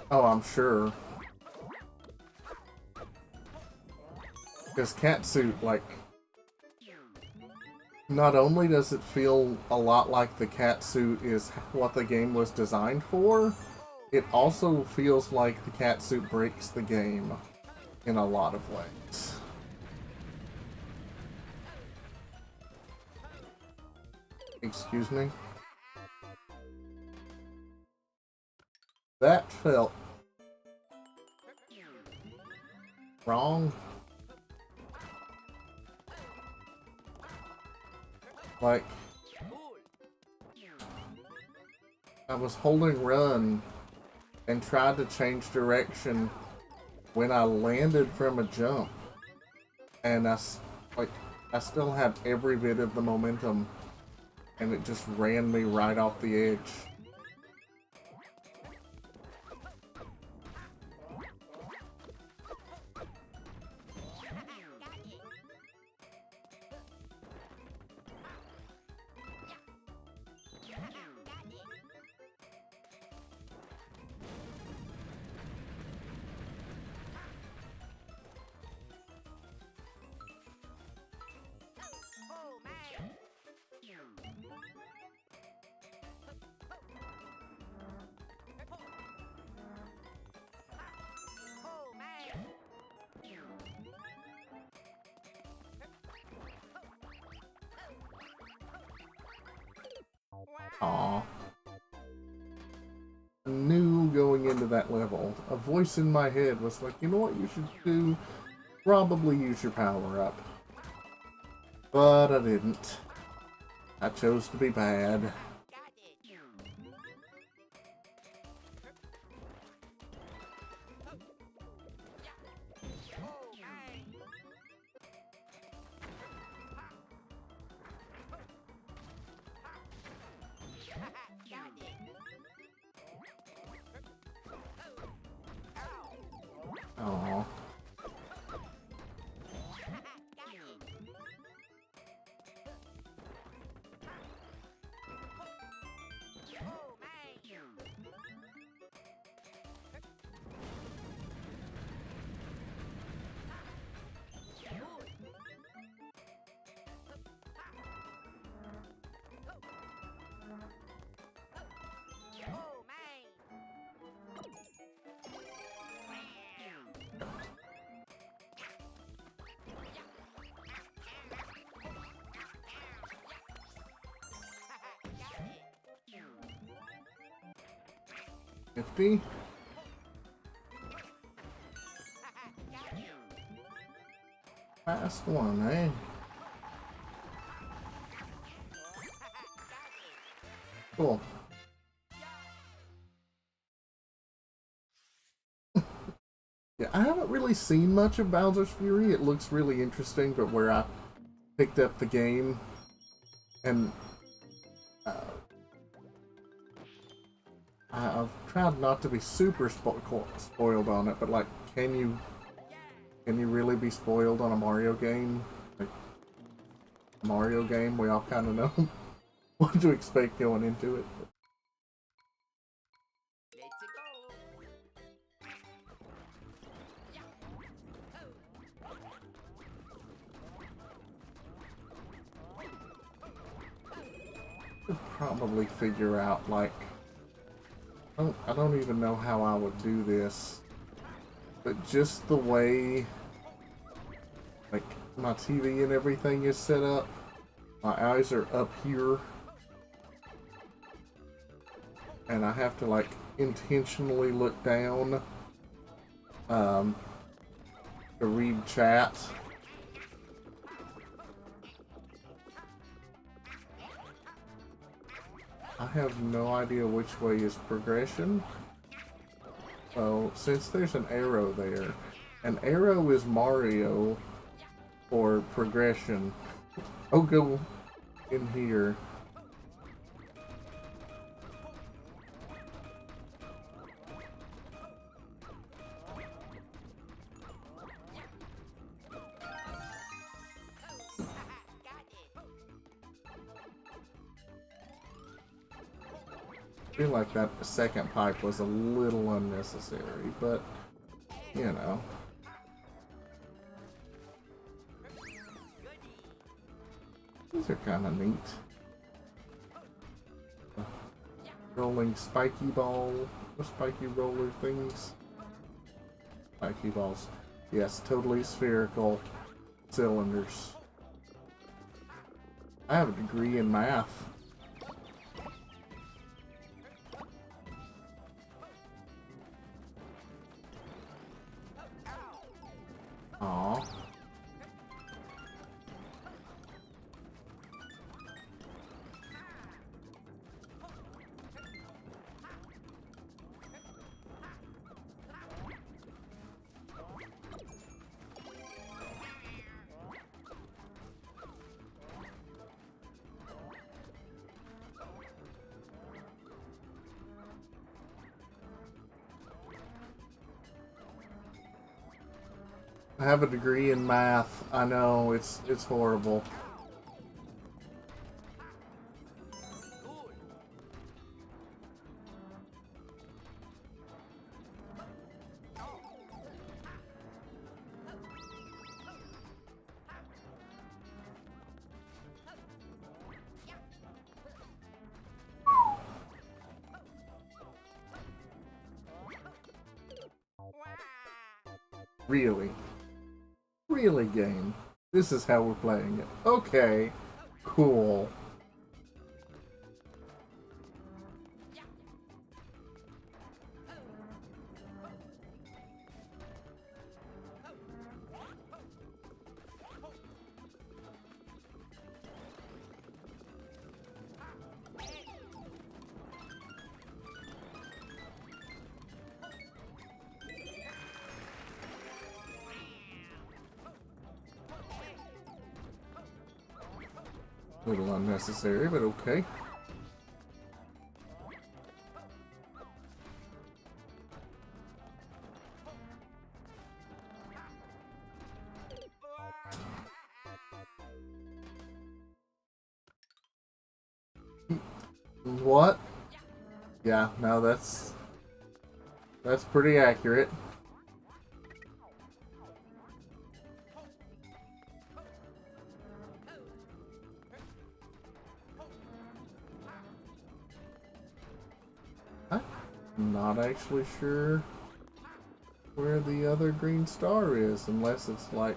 Oh, I'm sure. Because Catsuit, like, not only does it feel a lot like the Catsuit is what the game was designed for, it also feels like the Catsuit breaks the game in a lot of ways. Excuse me? That felt wrong. Like, I was holding run and tried to change direction when I landed from a jump, and I still had every bit of the momentum, and it just ran me right off the edge. Aww. I knew going into that level, a voice in my head was like, you know what you should do? Probably use your power up. But I didn't. I chose to be bad. Aww. Nifty. Last one, eh? Cool. Yeah, I haven't really seen much of Bowser's Fury. It looks really interesting, but where I picked up the game, and I've tried not to be super spoiled on it, but like, can you really be spoiled on a Mario game? Like, Mario game, we all kind of know what to expect going into it. But could probably figure out, like, I don't even know how I would do this, but just the way, like, my TV and everything is set up, my eyes are up here, and I have to, like, intentionally look down to read chat. I have no idea which way is progression. So, since there's an arrow there, an arrow is Mario for progression. Oh, go in here. I feel like that second pipe was a little unnecessary, but, you know. These are kind of neat. Rolling spiky ball, or spiky roller things. Spiky balls. Yes, totally spherical cylinders. I have a degree in math. Aww. I have a degree in math. I know, it's horrible. Really? Really, game? This is how we're playing it. Okay. Cool. A little unnecessary, but okay. What? Yeah, no, that's pretty accurate. I'm not actually sure where the other green star is, unless it's like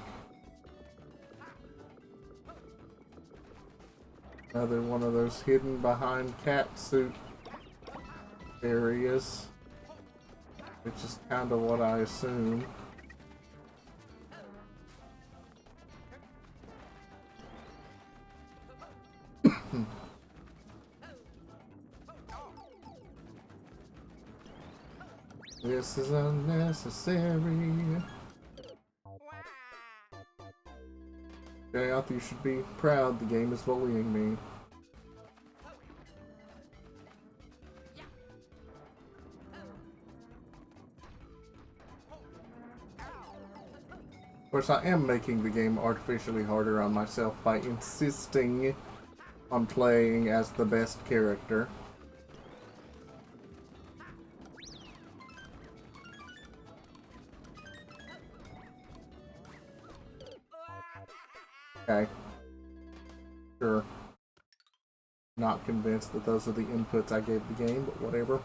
another one of those hidden behind cat suit areas, which is kind of what I assume. This is unnecessary. Okay, Arthur, you should be proud. The game is bullying me. Of course, I am making the game artificially harder on myself by insisting on playing as the best character. Okay. Sure. Not convinced that those are the inputs I gave the game, but whatever.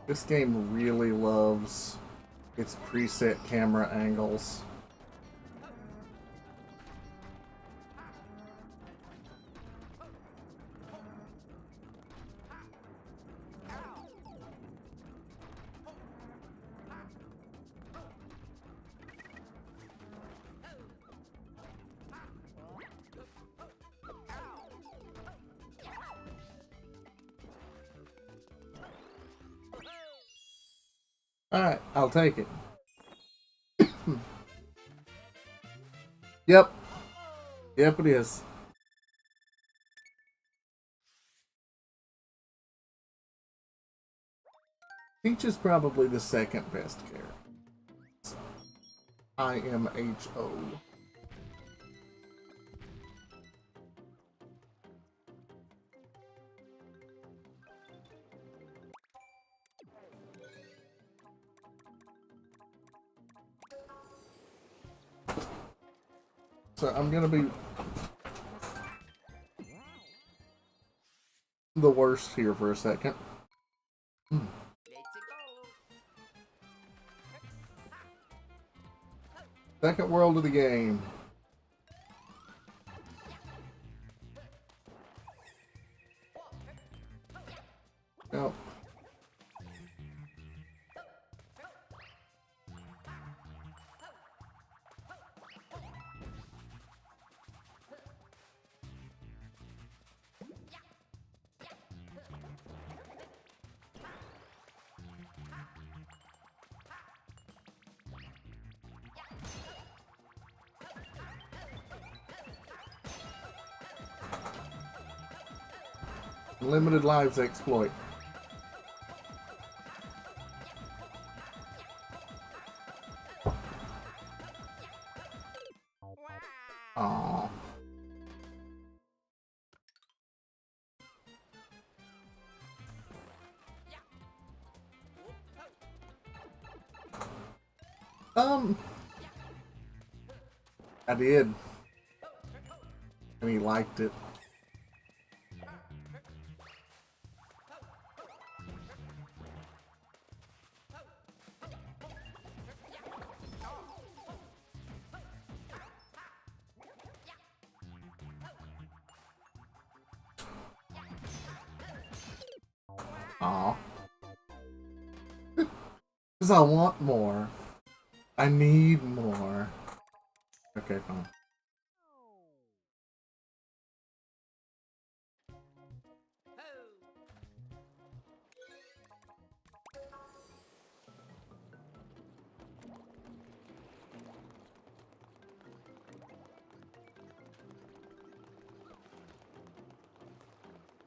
This game really loves its preset camera angles. Alright, I'll take it. Yep. Yep, it is. Peach is probably the second best character. IMHO. So I'm gonna be the worst here for a second. Second world of the game. Nope. Limited lives exploit. Aww. I did. And he liked it. Aw. Because I want more. I need more. Okay, fine.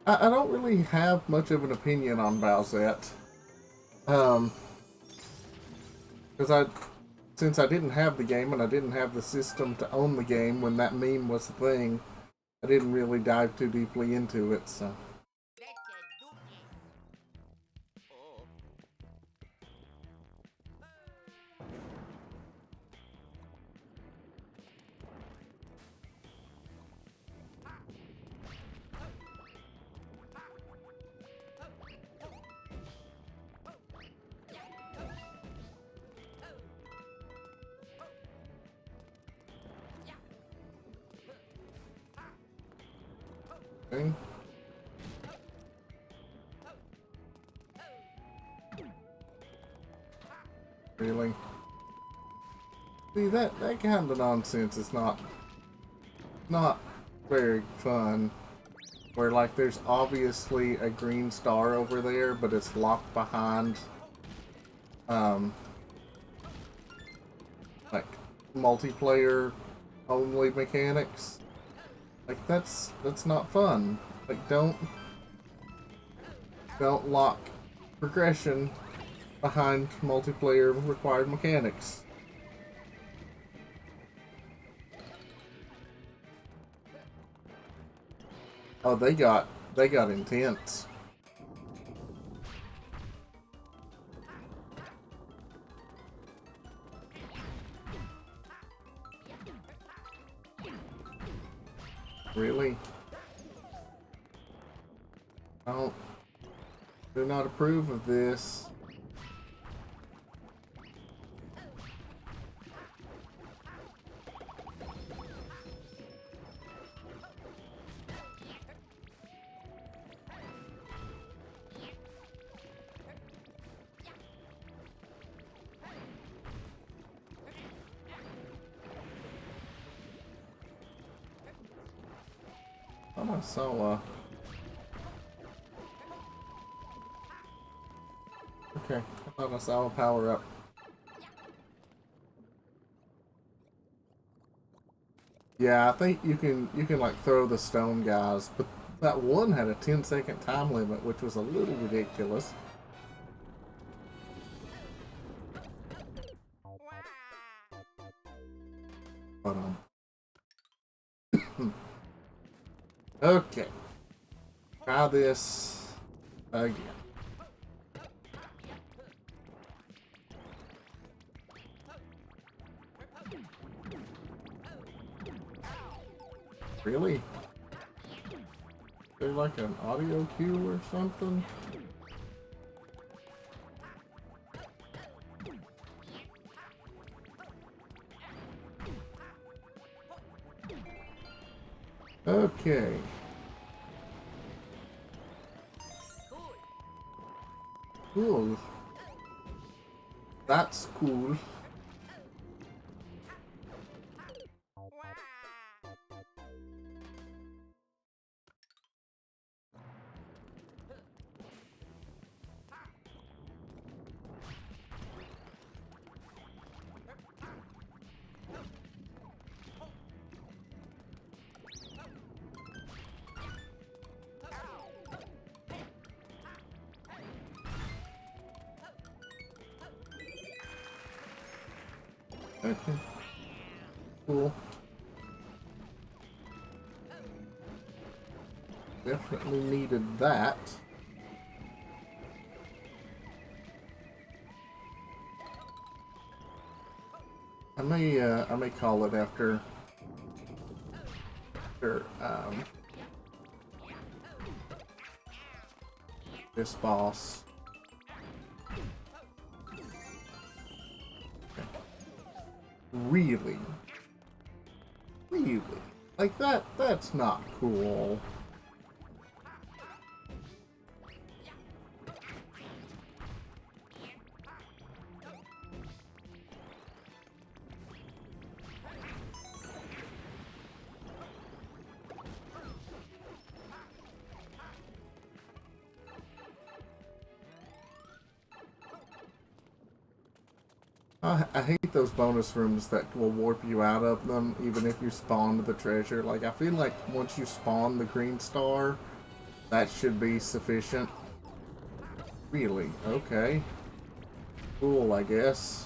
I don't really have much of an opinion on Bowsette. Because since I didn't have the game and I didn't have the system to own the game when that meme was the thing, I didn't really dive too deeply into it, so. Okay. Really? See, that kind of nonsense is not very fun. Where, like, there's obviously a green star over there, but it's locked behind, like, multiplayer only mechanics. Like, that's not fun. Like, don't lock progression behind multiplayer required mechanics. Oh, they got intense. Really? I do not approve of this. thought I saw okay, I thought I saw a power up. Yeah, I think you can like throw the stone guys, but that one had a 10-second time limit, which was a little ridiculous. But okay. Try this again. Really? Is there like an audio cue or something? Okay. Cool. That's cool. Okay. Cool. Definitely needed that. I may call it after this boss. Really? Really? Like that's not cool. I hate those bonus rooms that will warp you out of them, even if you spawn the treasure. Like, I feel like once you spawn the green star, that should be sufficient. Really? Okay. Cool, I guess.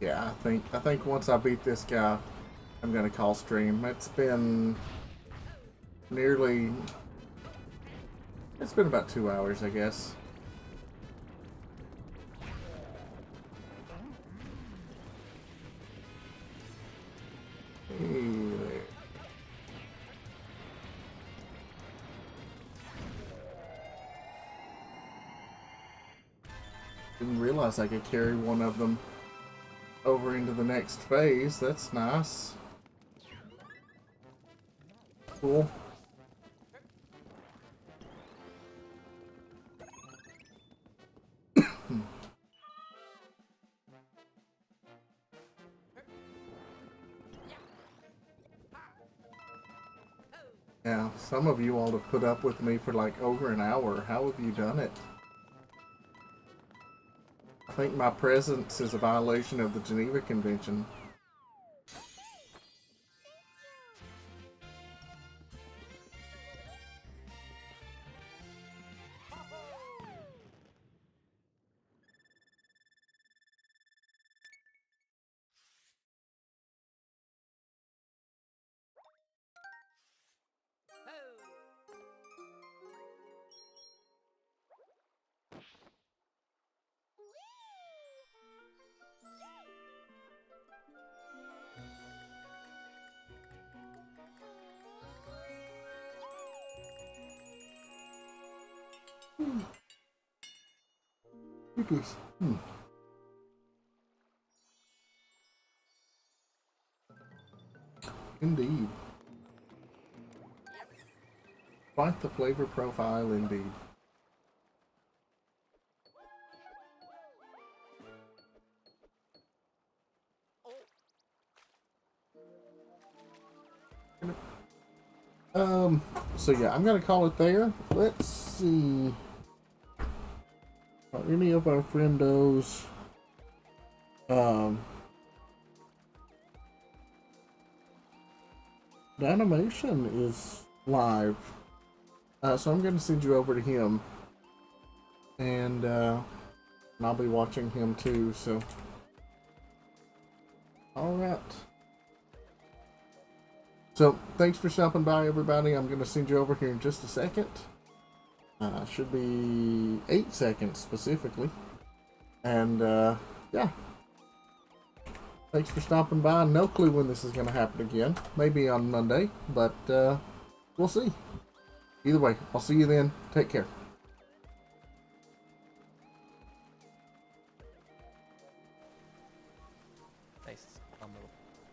Yeah, I think once I beat this guy, I'm gonna call stream. It's been about 2 hours, I guess. Hey there. Didn't realize I could carry one of them over into the next phase. That's nice. Cool. Yeah, some of you all have put up with me for like over an hour. How have you done it? I think my presence is a violation of the Geneva Convention. Look at this. Indeed. Quite the flavor profile indeed. So yeah, I'm gonna call it there. Let's see. Are any of our friendos the animation is live. So I'm gonna send you over to him. And I'll be watching him too, so alright. So, thanks for stopping by, everybody. I'm going to send you over here in just a second. Should be 8 seconds, specifically. And, yeah. Thanks for stopping by. No clue when this is going to happen again. Maybe on Monday, but we'll see. Either way, I'll see you then. Take care.